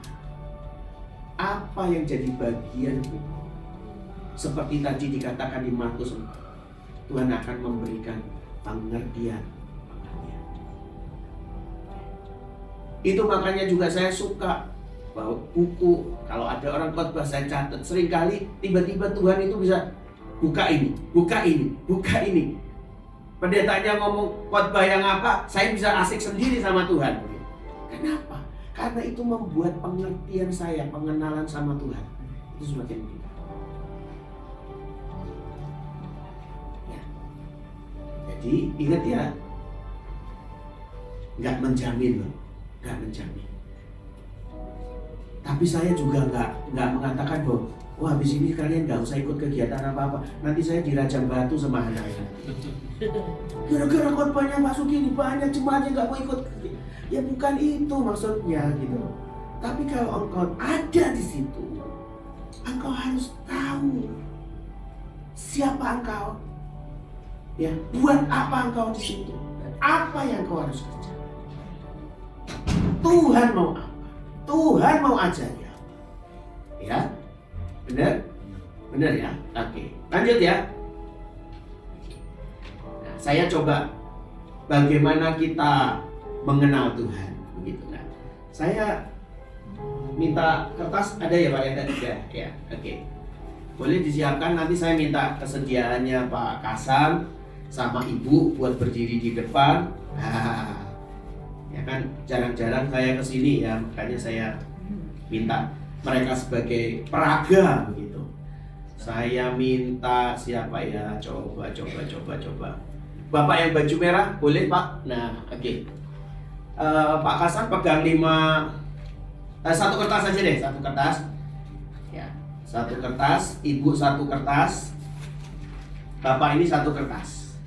Apa yang jadi bagianku? Seperti tadi dikatakan di Markus 4, Tuhan akan memberikan pengertian. Itu makanya juga saya suka bawa buku. Kalau ada orang khotbah saya catat. Seringkali tiba-tiba Tuhan itu bisa buka ini. Pendetanya ngomong khotbah yang apa, saya bisa asik sendiri sama Tuhan. Kenapa? Karena itu membuat pengertian saya, pengenalan sama Tuhan itu semakin mudah. Ya. Jadi ingat ya, nggak menjamin loh, nggak menjamin. Tapi saya juga nggak mengatakan bahwa wah habis ini kalian nggak usah ikut kegiatan apa-apa. Nanti saya dirajam batu sama anak-anak. Gara-gara khotbahnya Pak Sugi ini banyak jemaatnya nggak mau ikut. Ya bukan itu maksudnya gitu. Tapi kalau engkau ada di situ, engkau harus tahu siapa engkau. Ya, buat apa engkau di situ? Apa yang kau harus kerja? Tuhan mau apa? Tuhan mau ajari apa? Ya, benar? Benar ya? Oke, lanjut ya. Nah, saya coba bagaimana kita mengenal Tuhan, begitu kan? Saya minta kertas, ada ya Pak ya? Ada ya, oke. Boleh disiapkan, nanti saya minta kesediaannya Pak Kasam sama Ibu buat berdiri di depan. Ya kan, jarang-jarang saya kesini ya, makanya saya minta mereka sebagai peraga begitu. Saya minta siapa ya? Coba. Bapak yang baju merah, boleh Pak? Nah, oke. Pak Kasam pegang 5, satu kertas aja deh, satu kertas. Ya, satu kertas, Ibu satu kertas, Bapak ini satu kertas.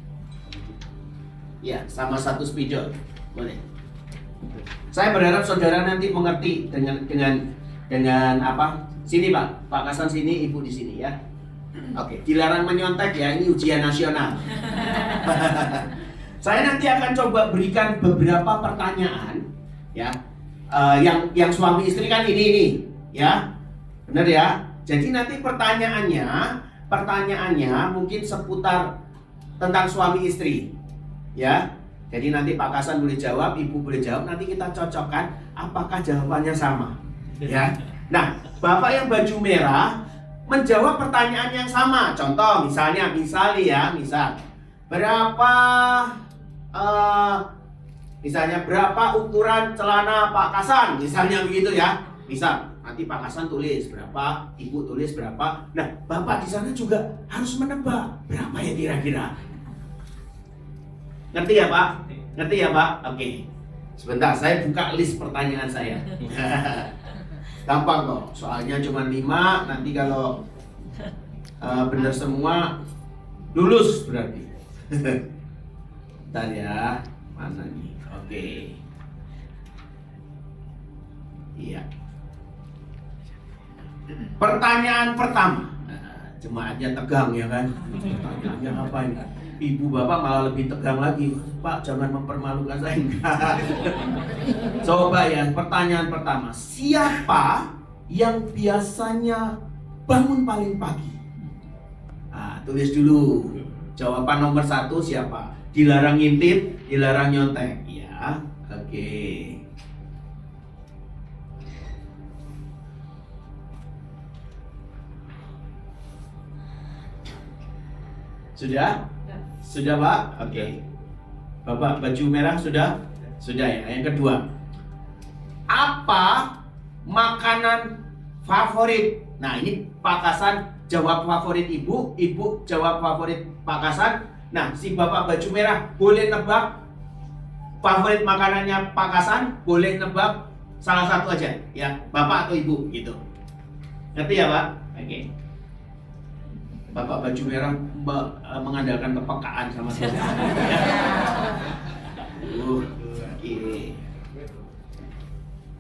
Ya, sama satu spidol, boleh. Saya berharap saudara nanti mengerti dengan apa? Sini Pak Kasam sini, Ibu di sini ya. Oke, dilarang menyontek ya, ini ujian nasional. Saya nanti akan coba berikan beberapa pertanyaan ya, yang suami istri kan ini ya, benar ya. Jadi nanti pertanyaannya mungkin seputar tentang suami istri ya. Jadi nanti Pak Kasam boleh jawab, Ibu boleh jawab, nanti kita cocokkan apakah jawabannya sama ya. Nah, Bapak yang baju merah menjawab pertanyaan yang sama. Contoh misal berapa misalnya berapa ukuran celana Pak Kasam, misalnya begitu ya. Misal nanti Pak Kasam tulis berapa, Ibu tulis berapa. Nah, Bapak di sana juga harus menebak berapa ya kira-kira. Ngerti ya Pak? Ngerti ya Pak? Oke. Sebentar, saya buka list pertanyaan saya. Gampang kok, soalnya cuma 5. Nanti kalau benar semua lulus berarti. Bentar ya, mana nih? Oke. Iya. Pertanyaan pertama. Nah, jemaatnya tegang ya kan? Pertanyaannya apa ini? Ibu bapak malah lebih tegang lagi. Pak, jangan mempermalukan saya. Coba ya, pertanyaan pertama. Siapa yang biasanya bangun paling pagi? Nah, tulis dulu. Jawaban nomor 1 siapa? Dilarang ngintip, dilarang nyontek. Ya, oke. Sudah? Sudah Pak? Oke. Bapak baju merah sudah? Sudah ya. Yang kedua, apa makanan favorit? Nah ini Pak Kasam jawab favorit Ibu, Ibu jawab favorit Pak Kasam. Nah si Bapak baju merah boleh nebak favorit makanannya Pak Kasam, boleh nebak salah satu aja ya, Bapak atau Ibu gitu. Ngerti ya Pak? Oke. Bapak baju merah mengandalkan kepekaan sama saya. Oke.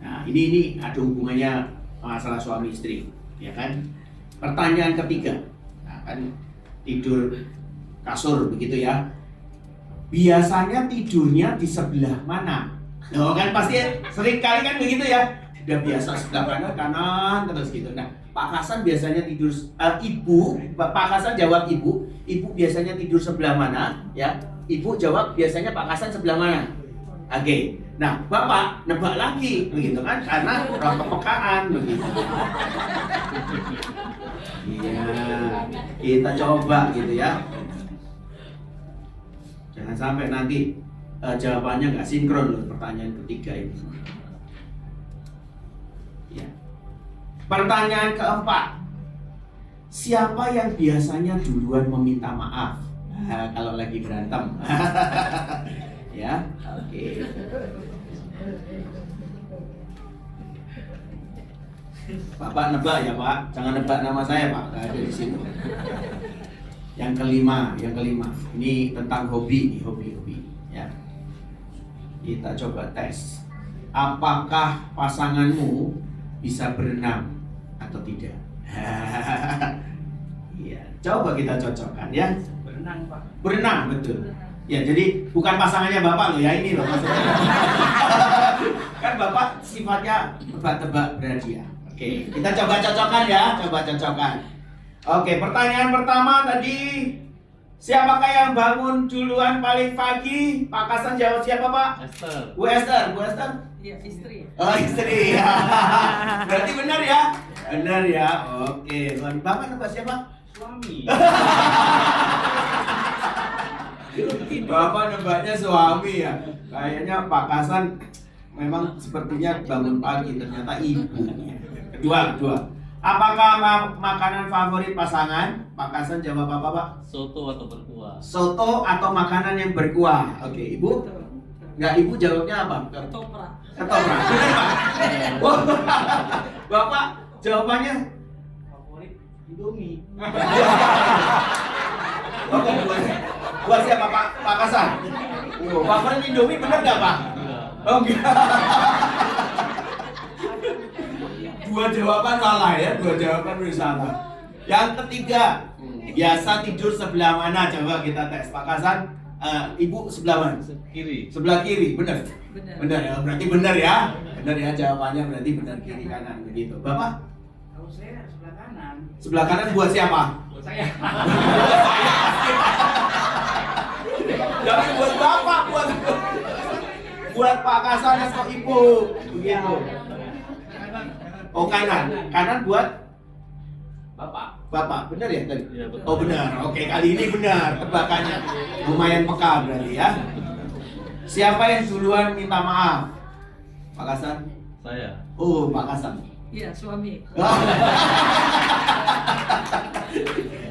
Nah, ini ada hubungannya masalah suami istri, ya kan? Pertanyaan ketiga, nah, kan tidur kasur begitu ya. Biasanya tidurnya di sebelah mana? Oh kan pasti sering kali kan begitu ya. Udah biasa sebelah kanan terus gitu. Nah, Pak Hasan biasanya tidur Pak Hasan jawab ibu biasanya tidur sebelah mana? Ya, ibu jawab biasanya Pak Hasan sebelah mana? Oke. Nah, Bapak nebak lagi begitu kan karena orang kepekaan begitu. Iya, kita coba gitu ya. Jangan sampai nanti jawabannya nggak sinkron loh pertanyaan ketiga ini. Ya. Pertanyaan keempat, siapa yang biasanya duluan meminta maaf kalau lagi berantem? Ya, oke. Bapak nebak ya Pak, jangan nebak nama saya Pak, nggak ada di sini. Yang kelima, ini tentang hobi ya. Kita coba tes. Apakah pasanganmu bisa berenang atau tidak? Iya, coba kita cocokkan ya.
Berenang Pak.
Berenang, betul. Ya, jadi bukan pasangannya Bapak loh ya, ini loh maksudnya. Kan Bapak sifatnya tebak-tebak berhadiah. Oke, kita coba cocokkan ya, Oke, pertanyaan pertama tadi, siapakah yang bangun duluan paling pagi? Pak Hasan jawab siapa Pak?
Esther.
Bu Esther.
Iya, istri.
Oh, istri. Berarti benar ya? Benar ya. Oke, Bapak nebak siapa?
Suami.
Bapak nebaknya suami ya. Kayaknya Pak Hasan memang sepertinya bangun pagi, ternyata ibunya. Kedua. Apakah makanan favorit pasangan? Pak Hasan jawab apa Pak?
Soto atau berkuah?
Soto atau makanan yang berkuah. Oke, Ibu?
Betul.
Enggak, Ibu jawabnya apa?
Ketoprak.
Ketoprak. Benar Pak? Oh, Bapak jawabannya
Favorit Indomie.
Oke, buat siapa Pak Hasan? Oh, favorit Indomie benar nggak Pak?
Enggak.
Oh enggak. Dua jawaban salah ya, salah. Yang ketiga, biasa tidur sebelah mana? Coba kita tes. Pak Hasan, Ibu sebelah mana?
Kiri.
Sebelah kiri, benar?
Benar.
Benar ya, berarti benar ya. Benar ya, jawabannya berarti benar kiri kanan begitu. Bapak?
Kalau saya sebelah kanan.
Sebelah kanan buat siapa?
Buat saya.
Jangan buat Bapak, buat Pak Hasan atau Ibu. Begitu. Oh kanan buat Bapak, benar ya tadi?
Iya, betul.
Oh benar, oke kali ini benar tebakannya lumayan peka berarti ya. Siapa yang duluan minta maaf? Pak Hasan?
Saya.
Oh Pak Hasan.
Iya, suami.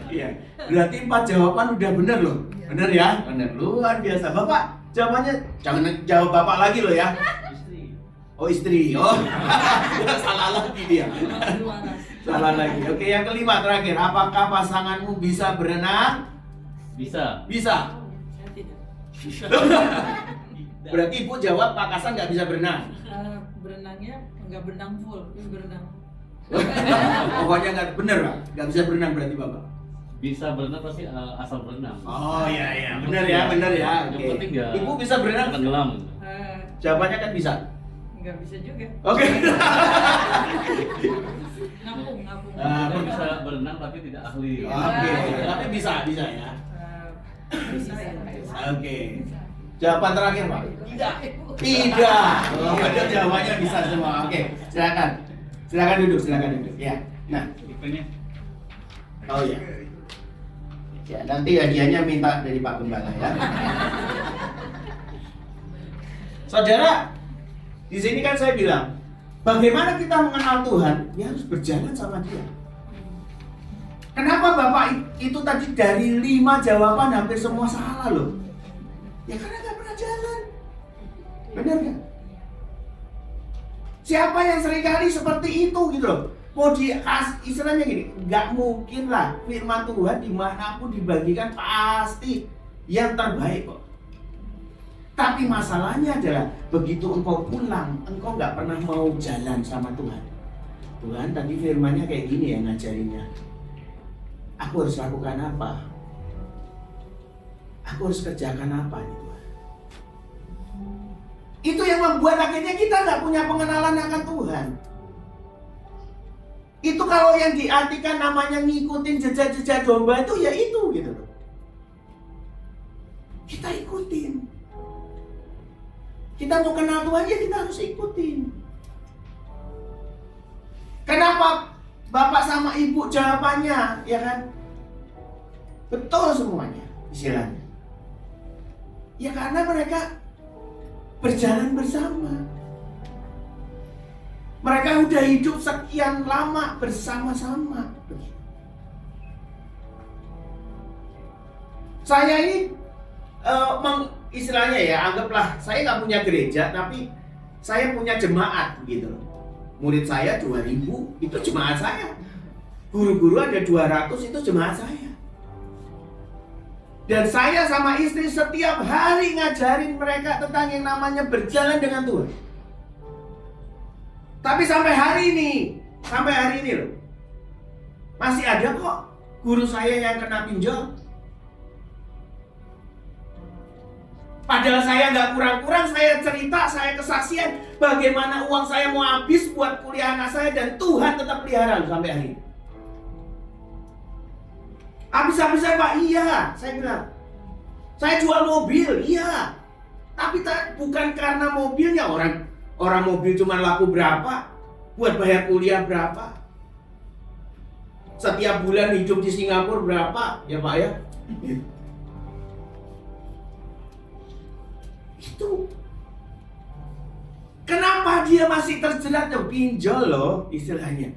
Iya, berarti 4 jawaban udah benar loh. Benar ya? Benar, luar biasa. Bapak jawabannya jangan jawab Bapak lagi loh ya.
Istri.
Oh istri, oh salah lagi dia. Salah lagi. Oke, yang kelima terakhir. Apakah pasanganmu bisa berenang?
Bisa.
Bisa.
Saya tidak.
Berarti Ibu jawab Pak Hasan nggak bisa berenang.
Berenangnya nggak berenang full, berenang.
Pokoknya nggak bener Pak, nggak bisa berenang berarti Bapak.
Bisa berenang pasti asal berenang.
Oh iya, bener ya.
Yang
Oke.
penting nggak
Ibu bisa berenang?
tenggelam.
Jawabannya kan bisa.
Nggak bisa juga.
Oke.
Ngapung.
Kita bisa berenang tapi tidak ahli.
Oke, tapi bisa ya.
Bisa ya.
Oke. Jawaban terakhir Pak. Tidak. Oh, ada jawabannya bisa semua. Oke, silakan duduk. Ya. Nah,
Tipenya.
oh ya. Ya, nanti hadiahnya minta dari Pak Gembala ya. Saudara, di sini kan saya bilang, bagaimana kita mengenal Tuhan? Ya harus berjalan sama Dia. Kenapa Bapak itu tadi dari 5 jawaban hampir semua salah loh? Ya karena nggak pernah jalan. Benar nggak? Siapa yang seringkali seperti itu gitu loh? Mau istilahnya gini, nggak mungkin lah firman Tuhan dimanapun dibagikan pasti yang terbaik kok. Tapi masalahnya adalah begitu engkau pulang, engkau nggak pernah mau jalan sama Tuhan. Tuhan tadi firman-Nya kayak gini ya ngajarinnya. Aku harus lakukan apa? Aku harus kerjakan apa nih Tuhan? Itu yang membuat akhirnya kita nggak punya pengenalan akan Tuhan. Itu kalau yang diartikan namanya ngikutin jejak-jejak domba itu ya itu gitu loh. Kita ikutin. Kita mau kenal Tuhan ya kita harus ikutin. Kenapa bapak sama ibu jawabannya ya kan? Betul semuanya istilahnya. Ya karena mereka berjalan bersama. Mereka udah hidup sekian lama bersama-sama. Saya ini istilahnya ya, anggaplah saya nggak punya gereja, tapi saya punya jemaat gitu loh. Murid saya 2000, itu jemaat saya. Guru-guru ada 200, itu jemaat saya. Dan saya sama istri setiap hari ngajarin mereka tentang yang namanya berjalan dengan Tuhan. Tapi sampai hari ini loh, masih ada kok guru saya yang kena pinjol. Padahal saya nggak kurang-kurang, saya cerita, saya kesaksian bagaimana uang saya mau habis buat kuliah anak saya dan Tuhan tetap pelihara sampai hari ini. Habis-habisan Pak, iya, saya bilang. Saya jual mobil, iya. Tapi bukan karena mobilnya, orang mobil cuma laku berapa, buat bayar kuliah berapa. Setiap bulan hidup di Singapura berapa, ya Pak ya. Itu. Kenapa dia masih terjerat pinjol loh istilahnya?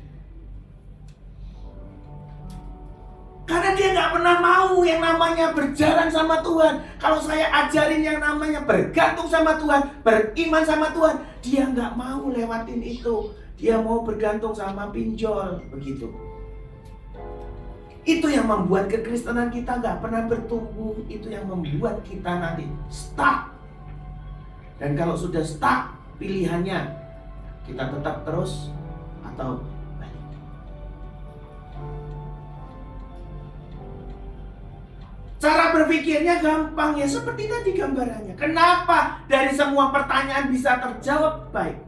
Karena dia nggak pernah mau yang namanya berjalan sama Tuhan. Kalau saya ajarin yang namanya bergantung sama Tuhan, beriman sama Tuhan, dia nggak mau lewatin itu. Dia mau bergantung sama pinjol, begitu. Itu yang membuat kekristenan kita nggak pernah bertumbuh. Itu yang membuat kita nanti stuck. Dan kalau sudah stuck, pilihannya kita tetap terus atau balik. Cara berpikirnya gampang ya, seperti tadi gambarannya. Kenapa dari semua pertanyaan bisa terjawab baik?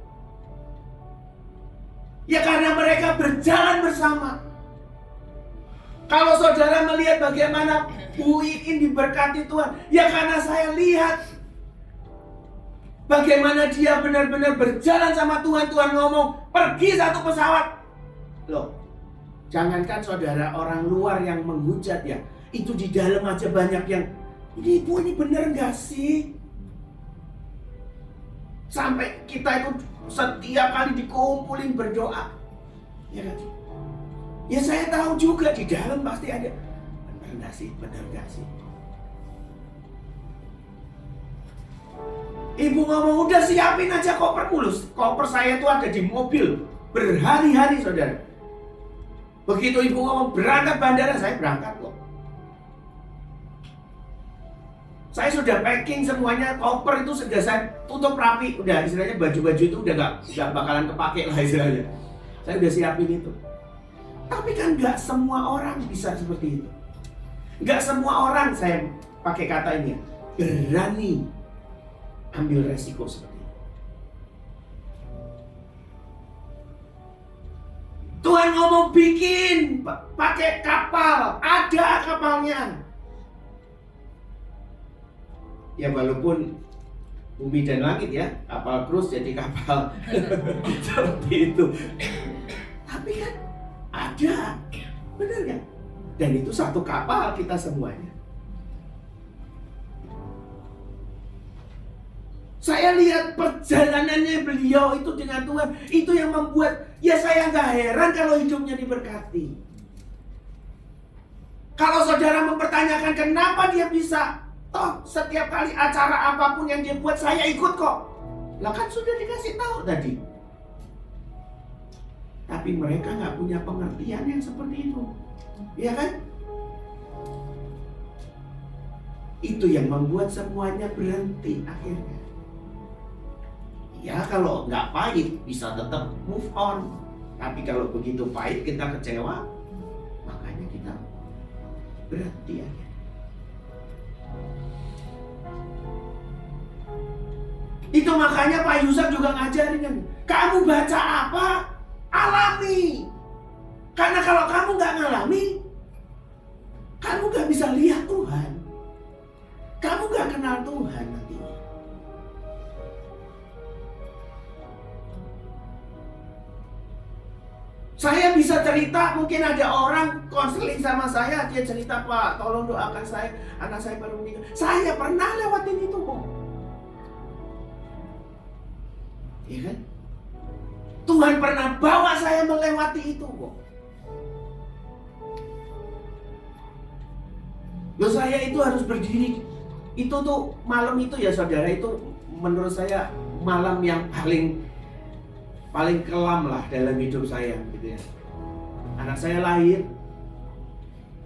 Ya karena mereka berjalan bersama. Kalau saudara melihat bagaimana Bu Iin diberkati Tuhan, ya karena saya lihat bagaimana dia benar-benar berjalan sama Tuhan. Tuhan ngomong, pergi satu pesawat. Loh, jangankan saudara orang luar yang menghujat ya, itu di dalam aja banyak yang, ini ibu ini bener gak sih? Sampai kita itu setiap kali dikumpulin berdoa, ya kan? Ya saya tahu juga di dalam pasti ada, bener gak sih? Bener gak sih? Ibu ngomong udah siapin aja koper mulus. Koper saya itu ada di mobil berhari-hari saudara. Begitu ibu ngomong berangkat bandara, saya berangkat kok. Saya sudah packing semuanya, koper itu sudah saya tutup rapi, udah istilahnya baju-baju itu udah nggak bakalan kepake lah istilahnya. Saya udah siapin itu. Tapi kan nggak semua orang bisa seperti itu. Nggak semua orang, saya pakai kata ini ya, berani ambil resiko seperti itu. Tuhan ngomong bikin, pakai kapal, ada kapalnya. Ya walaupun bumi dan langit ya, kapal krus jadi kapal seperti itu. Tapi kan ada, benar kan? Dan itu satu kapal kita semuanya. Saya lihat perjalanannya beliau itu dengan Tuhan, itu yang membuat ya saya nggak heran kalau hidupnya diberkati. Kalau saudara mempertanyakan kenapa dia bisa, toh setiap kali acara apapun yang dia buat saya ikut kok. Lah kan sudah dikasih tahu tadi. Tapi mereka nggak punya pengertian yang seperti itu, ya kan? Itu yang membuat semuanya berhenti akhirnya. Ya kalau nggak pahit bisa tetap move on. Tapi kalau begitu pahit kita kecewa, makanya kita berhenti aja. Itu makanya Pak Yusuf juga ngajarin kan, kamu baca apa, alami. Karena kalau kamu nggak ngalami, kamu nggak bisa lihat Tuhan. Kamu nggak kenal Tuhan nantinya. Saya bisa cerita, mungkin ada orang konseling sama saya, dia cerita, Pak, tolong doakan saya, anak saya baru meninggal. Saya pernah lewatin itu kok. Iya kan? Tuhan pernah bawa saya melewati itu kok. Loh, saya itu harus berdiri. Itu tuh malam itu ya saudara, itu menurut saya malam yang paling kelam lah dalam hidup saya gitu ya. Anak saya lahir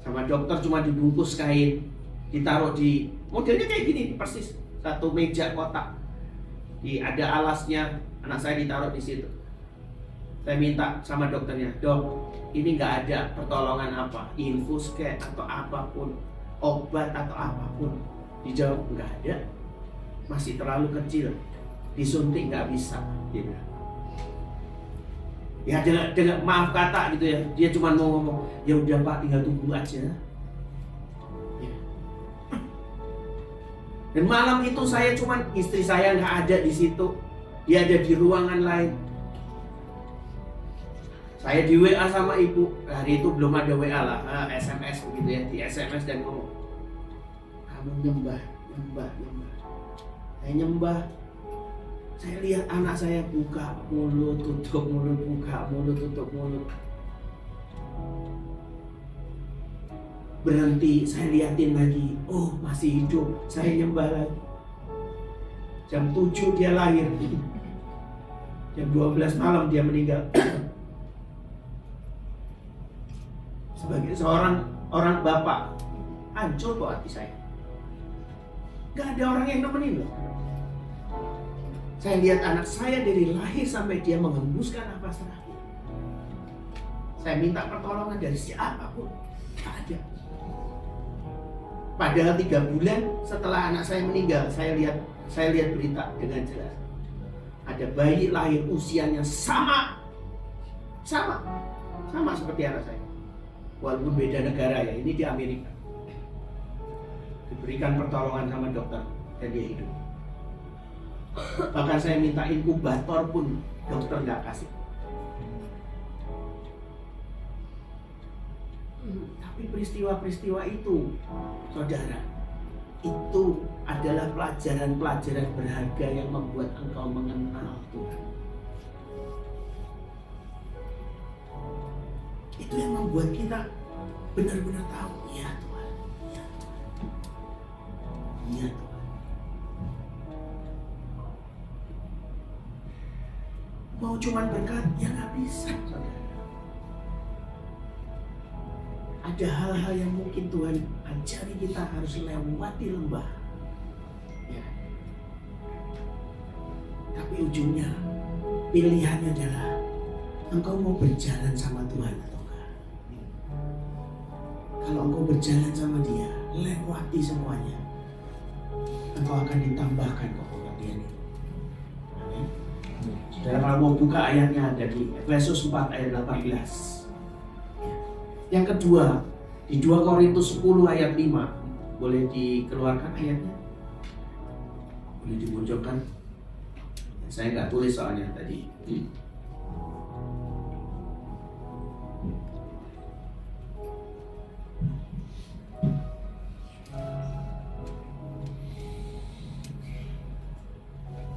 sama dokter cuma dibungkus kain, ditaruh di modelnya kayak gini persis, satu meja kotak. Ada alasnya, anak saya ditaruh di situ. Saya minta sama dokternya, dok, ini nggak ada pertolongan apa, infus kayak atau apapun, obat atau apapun. Dijawab nggak ada, masih terlalu kecil, disuntik nggak bisa. Dia bilang. Ya dengan maaf kata gitu ya, dia cuma mau ngomong, ya udah Pak, tinggal tunggu aja. Ya. Dan malam itu saya cuman, istri saya nggak ada di situ, dia ada di ruangan lain. Saya di WA sama ibu, hari itu belum ada WA lah, SMS begitu ya, di SMS dan ngomong, kamu nyembah. Saya nyembah. Saya lihat anak saya buka mulut, tutup mulut, buka mulut, tutup mulut. Berhenti, saya liatin lagi. Oh, masih hidup. Saya nyembah lagi. Jam 7 dia lahir. Jam 12 malam dia meninggal. Sebagai seorang orang bapak, hancur kok hati saya. Gak ada orang yang nemenin loh. Saya lihat anak saya dari lahir sampai dia mengembuskan nafas terakhir. Saya minta pertolongan dari siapapun, gak ada. Padahal 3 bulan setelah anak saya meninggal, saya lihat berita dengan jelas. Ada bayi lahir usianya sama seperti anak saya. Walaupun beda negara ya, ini di Amerika. Diberikan pertolongan sama dokter dan dia hidup. Bahkan saya minta inkubator pun dokter nggak kasih. Tapi peristiwa-peristiwa itu, saudara, itu adalah pelajaran-pelajaran berharga yang membuat engkau mengenal Tuhan. Itu yang membuat kita benar-benar tahu, ya Tuhan, ya Tuhan, ya Tuhan. Mau cuman berkat, ya nggak bisa, saudara. Ada hal-hal yang mungkin Tuhan ajari kita harus lewati lembah. Ya. Tapi ujungnya, pilihannya adalah engkau mau berjalan sama Tuhan atau enggak. Kalau engkau berjalan sama Dia, lewati semuanya, engkau akan ditambahkan kok pengertian itu. Saudara kalau mau buka ayatnya ada di Efesus 4 ayat 18. Yang kedua, di 2 Korintus 10 ayat 5. Boleh dikeluarkan ayatnya? Boleh dimunculkan? Saya nggak tulis soalnya tadi.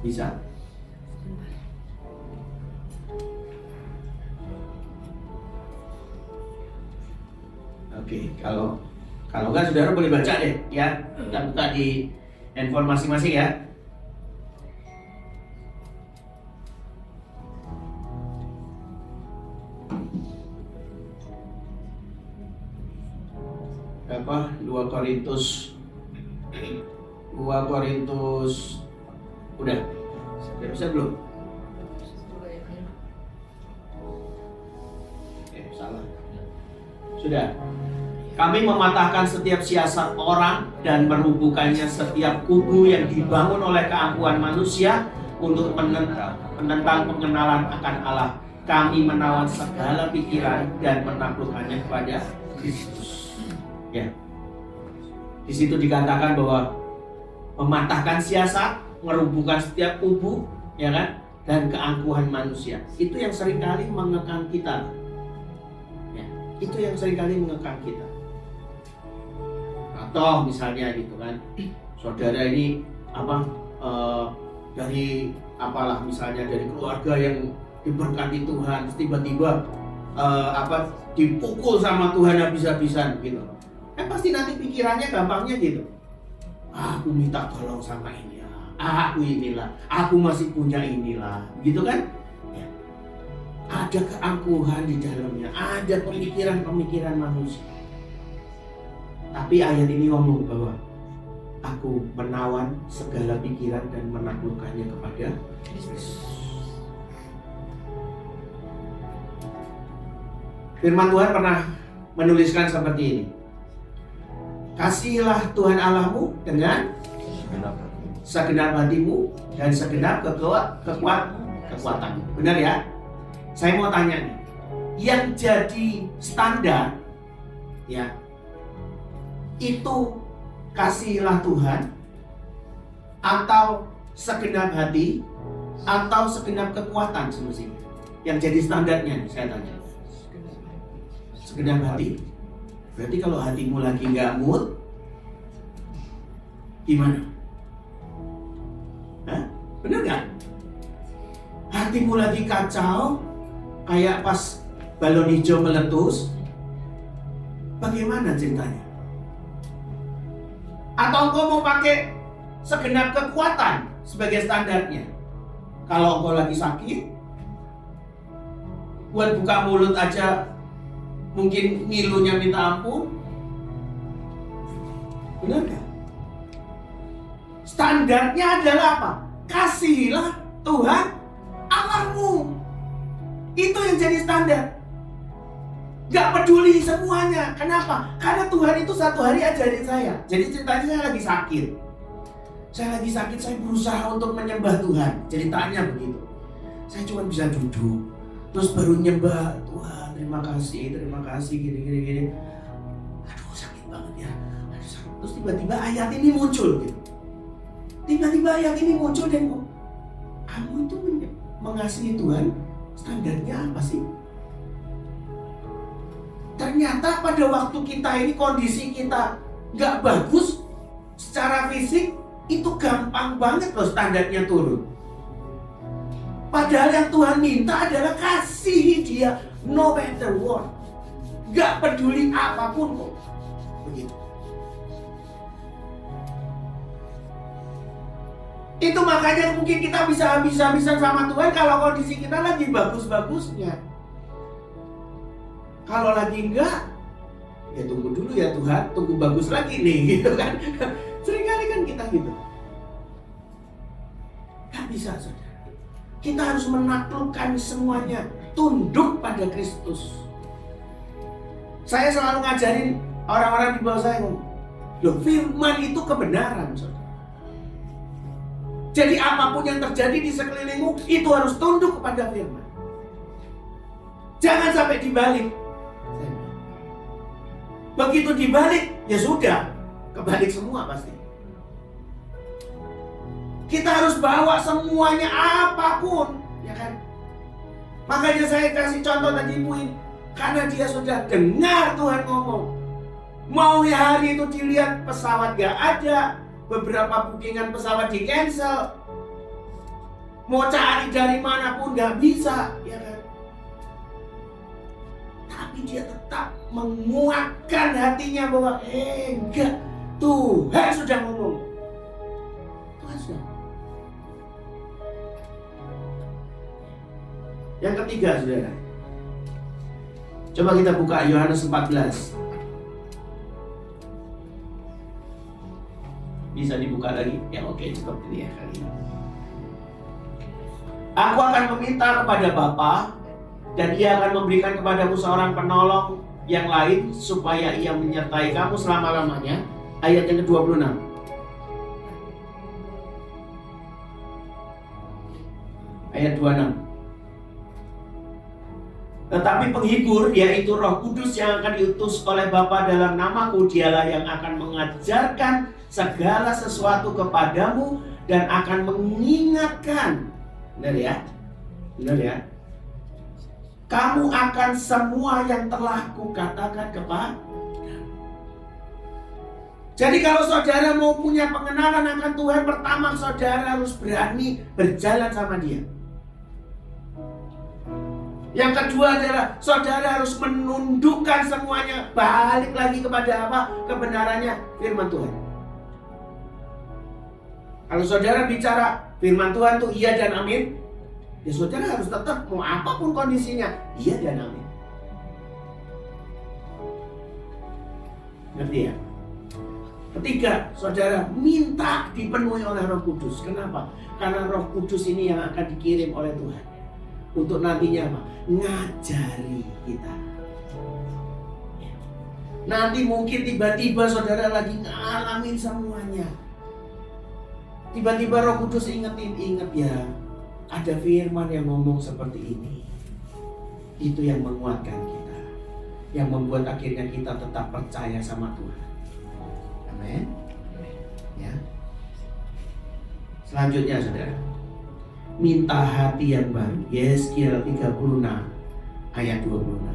Bisa? Oke, kalau nggak saudara boleh baca deh ya, kita buka di handphone masing-masing ya. Apa 2 Korintus 2 Korintus. Udah bisa belum? Salah. Sudah. Kami mematahkan setiap siasat orang dan merubuhkannya setiap kubu yang dibangun oleh keangkuhan manusia untuk menentang pengenalan akan Allah. Kami menawan segala pikiran dan menaklukkannya kepada Kristus. Ya. Di situ dikatakan bahwa mematahkan siasat, merubuhkan setiap kubu, ya kan? Dan keangkuhan manusia. Itu yang seringkali mengekang kita. Ya, itu yang seringkali mengekang kita. Atau misalnya gitu kan, saudara ini dari apalah misalnya dari keluarga yang diberkati Tuhan, tiba-tiba dipukul sama Tuhan habis-habisan gitu. Pasti nanti pikirannya gampangnya gitu. Aku minta tolong sama ini ya. Aku inilah, aku masih punya inilah, gitu kan? Ya. Ada keangkuhan di dalamnya, ada pemikiran-pemikiran manusia. Tapi ayat ini ngomong bahwa aku menawan segala pikiran dan menaklukkannya kepada Kristus. Firman Tuhan pernah menuliskan seperti ini. Kasihilah Tuhan Allahmu dengan segenap hatimu dan segenap kekuatanmu. Benar ya? Saya mau tanya nih. Yang jadi standar ya, itu kasihilah Tuhan atau segenap hati atau segenap kekuatan semestinya. Yang jadi standarnya nih, saya tanya. Segenap hati. Berarti kalau hatimu lagi nggak mood, gimana? Hah? Bener nggak? Hatimu lagi kacau, kayak pas balon hijau meletus, bagaimana ceritanya? Atau engkau mau pakai segenap kekuatan sebagai standarnya? Kalau engkau lagi sakit, buat buka mulut aja mungkin ngilunya minta ampun. Benar gak? Standarnya adalah apa? Kasihilah Tuhan Allahmu. Itu yang jadi standar. Gak peduli semuanya. Kenapa? Karena Tuhan itu satu hari ajarin saya. Jadi ceritanya saya lagi sakit. Saya berusaha untuk menyembah Tuhan. Ceritanya begitu. Saya cuma bisa duduk, terus baru nyembah Tuhan. Terima kasih, gini. Aduh sakit banget ya. Terus tiba-tiba ayat ini muncul gitu. Dan kamu itu mengasihi Tuhan, standarnya apa sih? Ternyata pada waktu kita ini kondisi kita gak bagus secara fisik, itu gampang banget loh standarnya turun. Padahal yang Tuhan minta adalah kasihi Dia no matter what. Gak peduli apapun kok. Begitu. Itu makanya mungkin kita bisa habis-habisan sama Tuhan kalau kondisi kita lagi bagus-bagusnya. Kalau lagi enggak, ya tunggu dulu ya Tuhan, tunggu bagus lagi nih gitu kan. Seringkali kan kita gitu. Gak bisa saudara. Kita harus menaklukkan semuanya, tunduk pada Kristus. Saya selalu ngajarin orang-orang di bawah saya ngomong, loh firman itu kebenaran saudara. Jadi apapun yang terjadi di sekelilingmu, itu harus tunduk kepada firman. Jangan sampai dibalik. Begitu dibalik, ya sudah, kebalik semua pasti. Kita harus bawa semuanya apapun, ya kan? Makanya saya kasih contoh tadi Bu ini, karena dia sudah dengar Tuhan ngomong. Mau ya hari itu dilihat pesawat gak ada, beberapa bookingan pesawat di cancel, mau cari dari manapun gak bisa, ya kan? Tapi dia tetap menguatkan hatinya bahwa enggak, Tuhan sudah ngomong. Tuhan sudah. Yang ketiga saudara, coba kita buka Yohanes 14. Bisa dibuka lagi? Ya oke, cukup ini ya kali ini. Aku akan meminta kepada Bapa, dan Ia akan memberikan kepadamu seorang penolong yang lain, supaya Ia menyertai kamu selama-lamanya. Ayat yang ke-26. Ayat 26. Tetapi penghibur, yaitu Roh Kudus yang akan diutus oleh Bapa dalam namaku, Dialah yang akan mengajarkan segala sesuatu kepadamu dan akan mengingatkan. Benar ya? Benar ya? Kamu akan semua yang telah kukatakan kepada. Jadi kalau saudara mau punya pengenalan akan Tuhan, pertama saudara harus berani berjalan sama Dia. Yang kedua adalah saudara harus menundukkan semuanya, balik lagi kepada apa? Kebenarannya firman Tuhan. Kalau saudara bicara firman Tuhan tuh iya dan amin, ya saudara harus tetap mau apapun kondisinya, iya dan amin. Ngerti ya? Ketiga, saudara minta dipenuhi oleh Roh Kudus. Kenapa? Karena Roh Kudus ini yang akan dikirim oleh Tuhan untuk nantinya apa? Ngajari kita. Nanti mungkin tiba-tiba saudara lagi ngalamin semuanya. Tiba-tiba Roh Kudus ingat ya, ada firman yang ngomong seperti ini. Itu yang menguatkan kita, yang membuat akhirnya kita tetap percaya sama Tuhan. Amin. Ya. Selanjutnya saudara, minta hati yang baru. Yeskiel 36 ayat 26.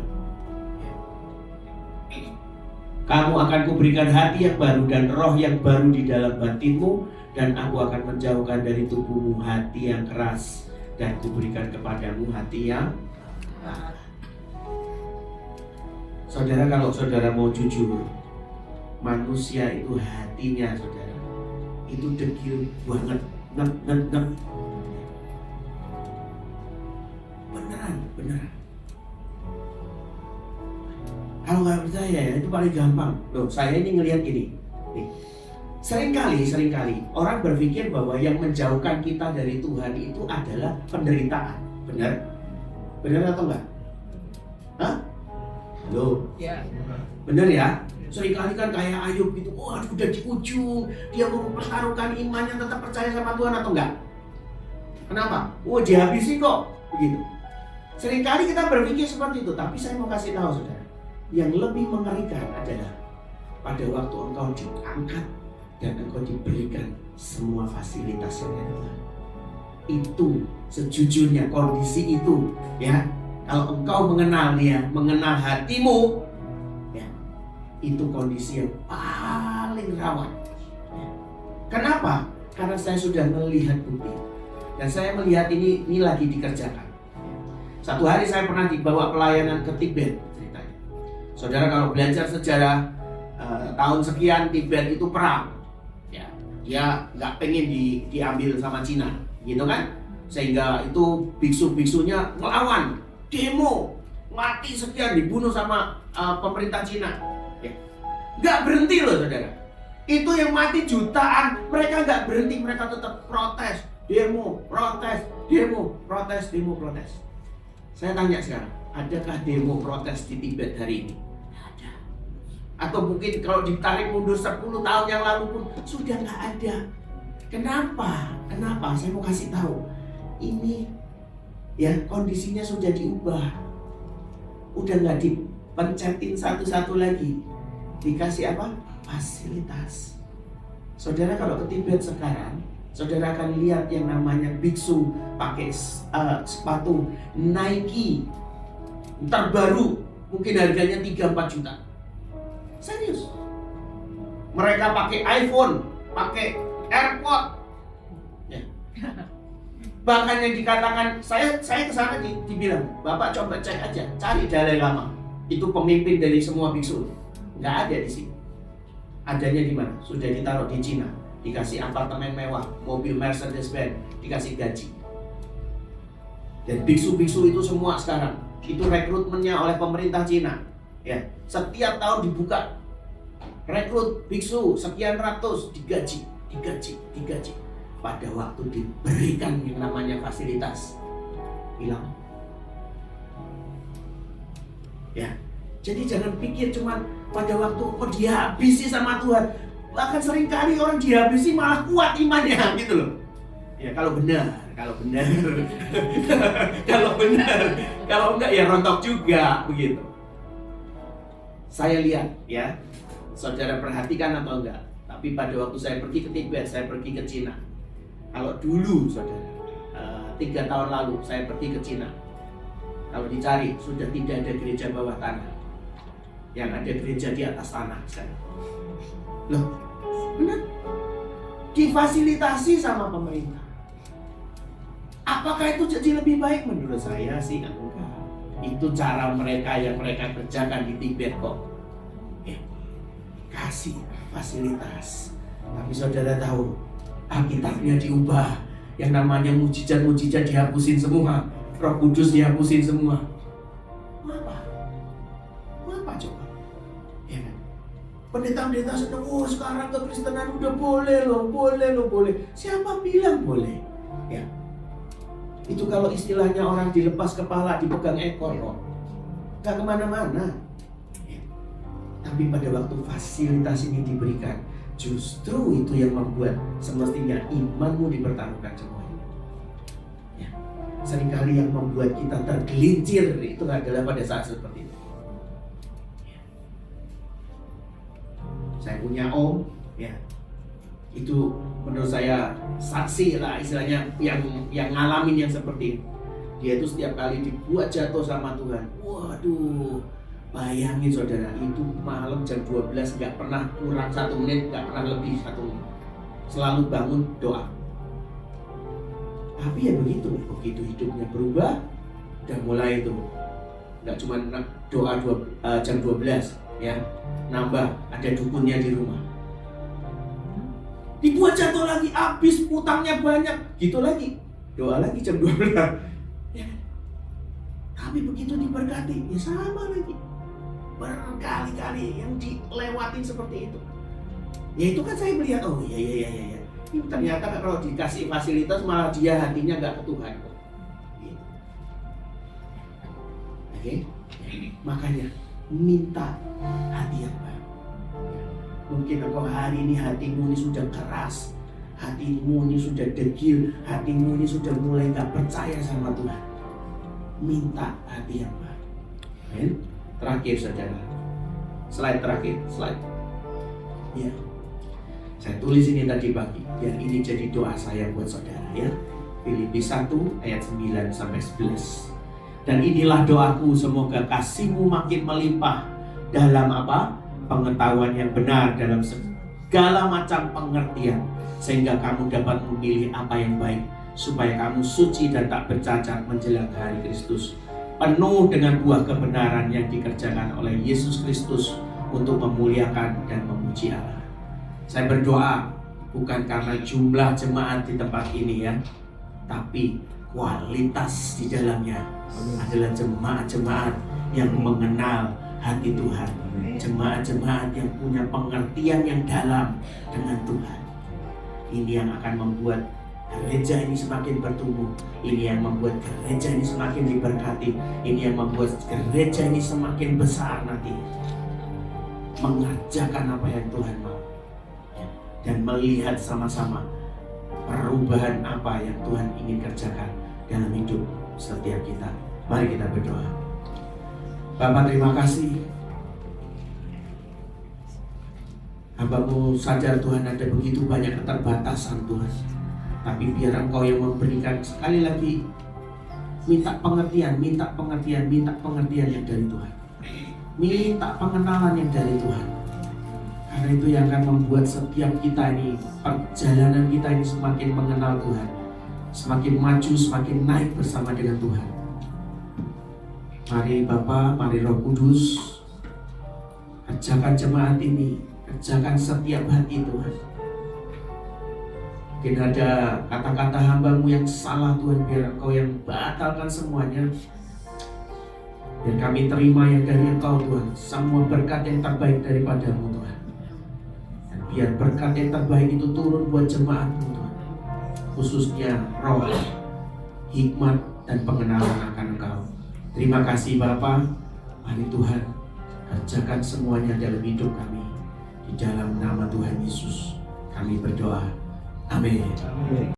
Kamu akan kuberikan hati yang baru dan roh yang baru di dalam batinmu, dan aku akan menjauhkan dari tubuhmu hati yang keras dan kuberikan kepadamu hati yang lembut. Saudara, kalau saudara mau jujur, manusia itu hatinya saudara itu degil banget, beneran. Kalau nggak percaya ya itu paling gampang. Loh, saya ini ngelihat gini. Nih, seringkali orang berpikir bahwa yang menjauhkan kita dari Tuhan itu adalah penderitaan. Benar? Benar atau enggak? Hah? Halo?
Ya.
Benar ya? Seringkali kan kayak Ayub gitu, udah di ujung, dia mau mempertaruhkan imannya, tetap percaya sama Tuhan atau enggak? Kenapa? Dihabisi kok, begitu. Seringkali kita berpikir seperti itu, tapi saya mau kasih tahu saudara, yang lebih mengerikan adalah pada waktu engkau diangkat dan engkau diberikan semua fasilitas yang ada. Itu sejujurnya kondisi itu, ya. Kalau engkau mengenal dia, mengenal hatimu, itu kondisi yang paling rawan. Kenapa? Karena saya sudah melihat bukti. Dan saya melihat ini lagi dikerjakan. Satu hari saya pernah dibawa pelayanan ke Tibet ceritanya. Saudara kalau belajar sejarah tahun sekian Tibet itu perang. Ya, dia nggak pengen diambil sama Cina, gitu kan? Sehingga itu biksu-biksunya ngelawan, demo, mati sekian, dibunuh sama pemerintah Cina. Gak berhenti loh saudara. Itu yang mati jutaan. Mereka gak berhenti. Mereka tetap protes. Demo, protes. Demo, protes. Demo, protes. Saya tanya sekarang, adakah demo protes di Tibet hari ini? Ada. Atau mungkin kalau ditarik mundur 10 tahun yang lalu pun sudah gak ada. Kenapa? Kenapa? Saya mau kasih tahu. Ini ya kondisinya sudah diubah. Udah gak dipencetin satu-satu lagi. Dikasih apa? Fasilitas. Saudara kalau ke Tibet sekarang, saudara akan lihat yang namanya biksu pakai sepatu Nike terbaru, mungkin harganya 3-4 juta. Serius. Mereka pakai iPhone, pakai AirPod. Ya. Bahkan yang dikatakan, saya ke sana dibilang, Bapak coba cek aja, cari Dalai Lama. Itu pemimpin dari semua biksu. Nggak ada di sini. Adanya di mana? Sudah ditaruh di Cina, dikasih apartemen mewah, mobil Mercedes-Benz, dikasih gaji. Dan biksu-biksu itu semua sekarang itu rekrutmennya oleh pemerintah Cina. Ya, setiap tahun dibuka rekrut biksu sekian ratus digaji. digaji. Pada waktu diberikan yang namanya fasilitas, hilang. Ya, jadi jangan pikir cuma pada waktu dihabisi sama Tuhan. Bahkan seringkali orang dihabisi malah kuat imannya gitu loh. Ya kalau benar. Kalau enggak ya rontok juga begitu. Saya lihat ya, saudara perhatikan atau enggak. Tapi pada waktu saya pergi ke Tibet, saya pergi ke Cina. Kalau dulu saudara, 3 tahun lalu saya pergi ke Cina. Kalau dicari sudah tidak ada gereja bawah tanah, yang ada gereja di atas tanah sekarang. Loh, benar? Difasilitasi sama pemerintah. Apakah itu jadi lebih baik? Menurut saya sih enggak. Itu cara mereka yang mereka kerjakan di Tibet kok. Kasih fasilitas. Tapi saudara tahu, Alkitabnya diubah. Yang namanya mujizat-mujizat dihapusin semua. Roh Kudus dihapusin semua. Apa coba? Ya kan? Pendeta-pendeta sedang, sekarang kekristenan udah boleh loh. Siapa bilang boleh? Ya. Itu kalau istilahnya orang dilepas kepala, dipegang ekor kok. Gak kemana-mana. Ya. Tapi pada waktu fasilitas ini diberikan, justru itu yang membuat semestinya imanmu dipertaruhkan semuanya. Ya. Seringkali yang membuat kita tergelincir itu adalah pada saat seperti itu. Ya. Saya punya om, ya, itu menurut saya saksi lah istilahnya yang ngalamin yang seperti itu. Dia itu setiap kali dibuat jatuh sama Tuhan, waduh, bayangin saudara, itu malam jam 12 gak pernah kurang 1 menit, gak pernah lebih 1 menit, selalu bangun doa. Tapi ya begitu hidupnya berubah, udah mulai itu gak cuma doa jam 12 ya, nambah ada dukunnya di rumah, dibuat jatuh lagi, habis utangnya banyak, gitu lagi, doa lagi jam 12 ya. Tapi begitu diberkati, ya sama lagi, berkali-kali yang dilewatin seperti itu. Ya itu kan saya melihat, oh iya. Ini ternyata kalau dikasih fasilitas malah dia hatinya gak ke Tuhan kok. Gitu. Oke? Makanya minta hati yang baru. Mungkin engkau hari ini hatimu ini sudah keras, hatimu ini sudah degil, hatimu ini sudah mulai gak percaya sama Tuhan. Minta hati yang baru. Amin. Terakhir saudara, slide terakhir, slide. Ya, saya tulis ini tadi pagi, biar ini jadi doa saya buat saudara ya. Filipi 1 ayat 9 sampai 11. Dan inilah doaku, semoga kasihmu makin melimpah dalam apa? Pengetahuan yang benar dalam segala macam pengertian, sehingga kamu dapat memilih apa yang baik, supaya kamu suci dan tak bercacat menjelang hari Kristus, penuh dengan buah kebenaran yang dikerjakan oleh Yesus Kristus untuk memuliakan dan memuji Allah. Saya berdoa bukan karena jumlah jemaat di tempat ini ya, tapi kualitas di dalamnya adalah jemaat-jemaat yang mengenal hati Tuhan, jemaat-jemaat yang punya pengertian yang dalam dengan Tuhan. Ini yang akan membuat gereja ini semakin bertumbuh, ini yang membuat gereja ini semakin diberkati, ini yang membuat gereja ini semakin besar nanti, mengerjakan apa yang Tuhan mau dan melihat sama-sama perubahan apa yang Tuhan ingin kerjakan dalam hidup setiap kita. Mari kita berdoa. Bapak, terima kasih, hamba-Mu sadar Tuhan ada begitu banyak keterbatasan Tuhan, tapi biar Engkau yang memberikan. Sekali lagi minta pengertian yang dari Tuhan, minta pengenalan yang dari Tuhan, karena itu yang akan membuat setiap kita ini, perjalanan kita ini semakin mengenal Tuhan, semakin maju, semakin naik bersama dengan Tuhan. Mari Bapa, mari Roh Kudus, kerjakan jemaat ini, kerjakan setiap hati Tuhan. Mungkin ada kata-kata hamba-Mu yang salah Tuhan, biar Engkau yang batalkan semuanya. Biar kami terima yang dari Engkau Tuhan, semua berkat yang terbaik daripada-Mu Tuhan. Dan Biar berkat yang terbaik itu turun buat jemaat-Mu Tuhan. Khususnya roh, hikmat, dan pengenalan akan Engkau. Terima kasih Bapa. Mari Tuhan, kerjakan semuanya dalam hidup kami. Di dalam nama Tuhan Yesus kami berdoa. Amin.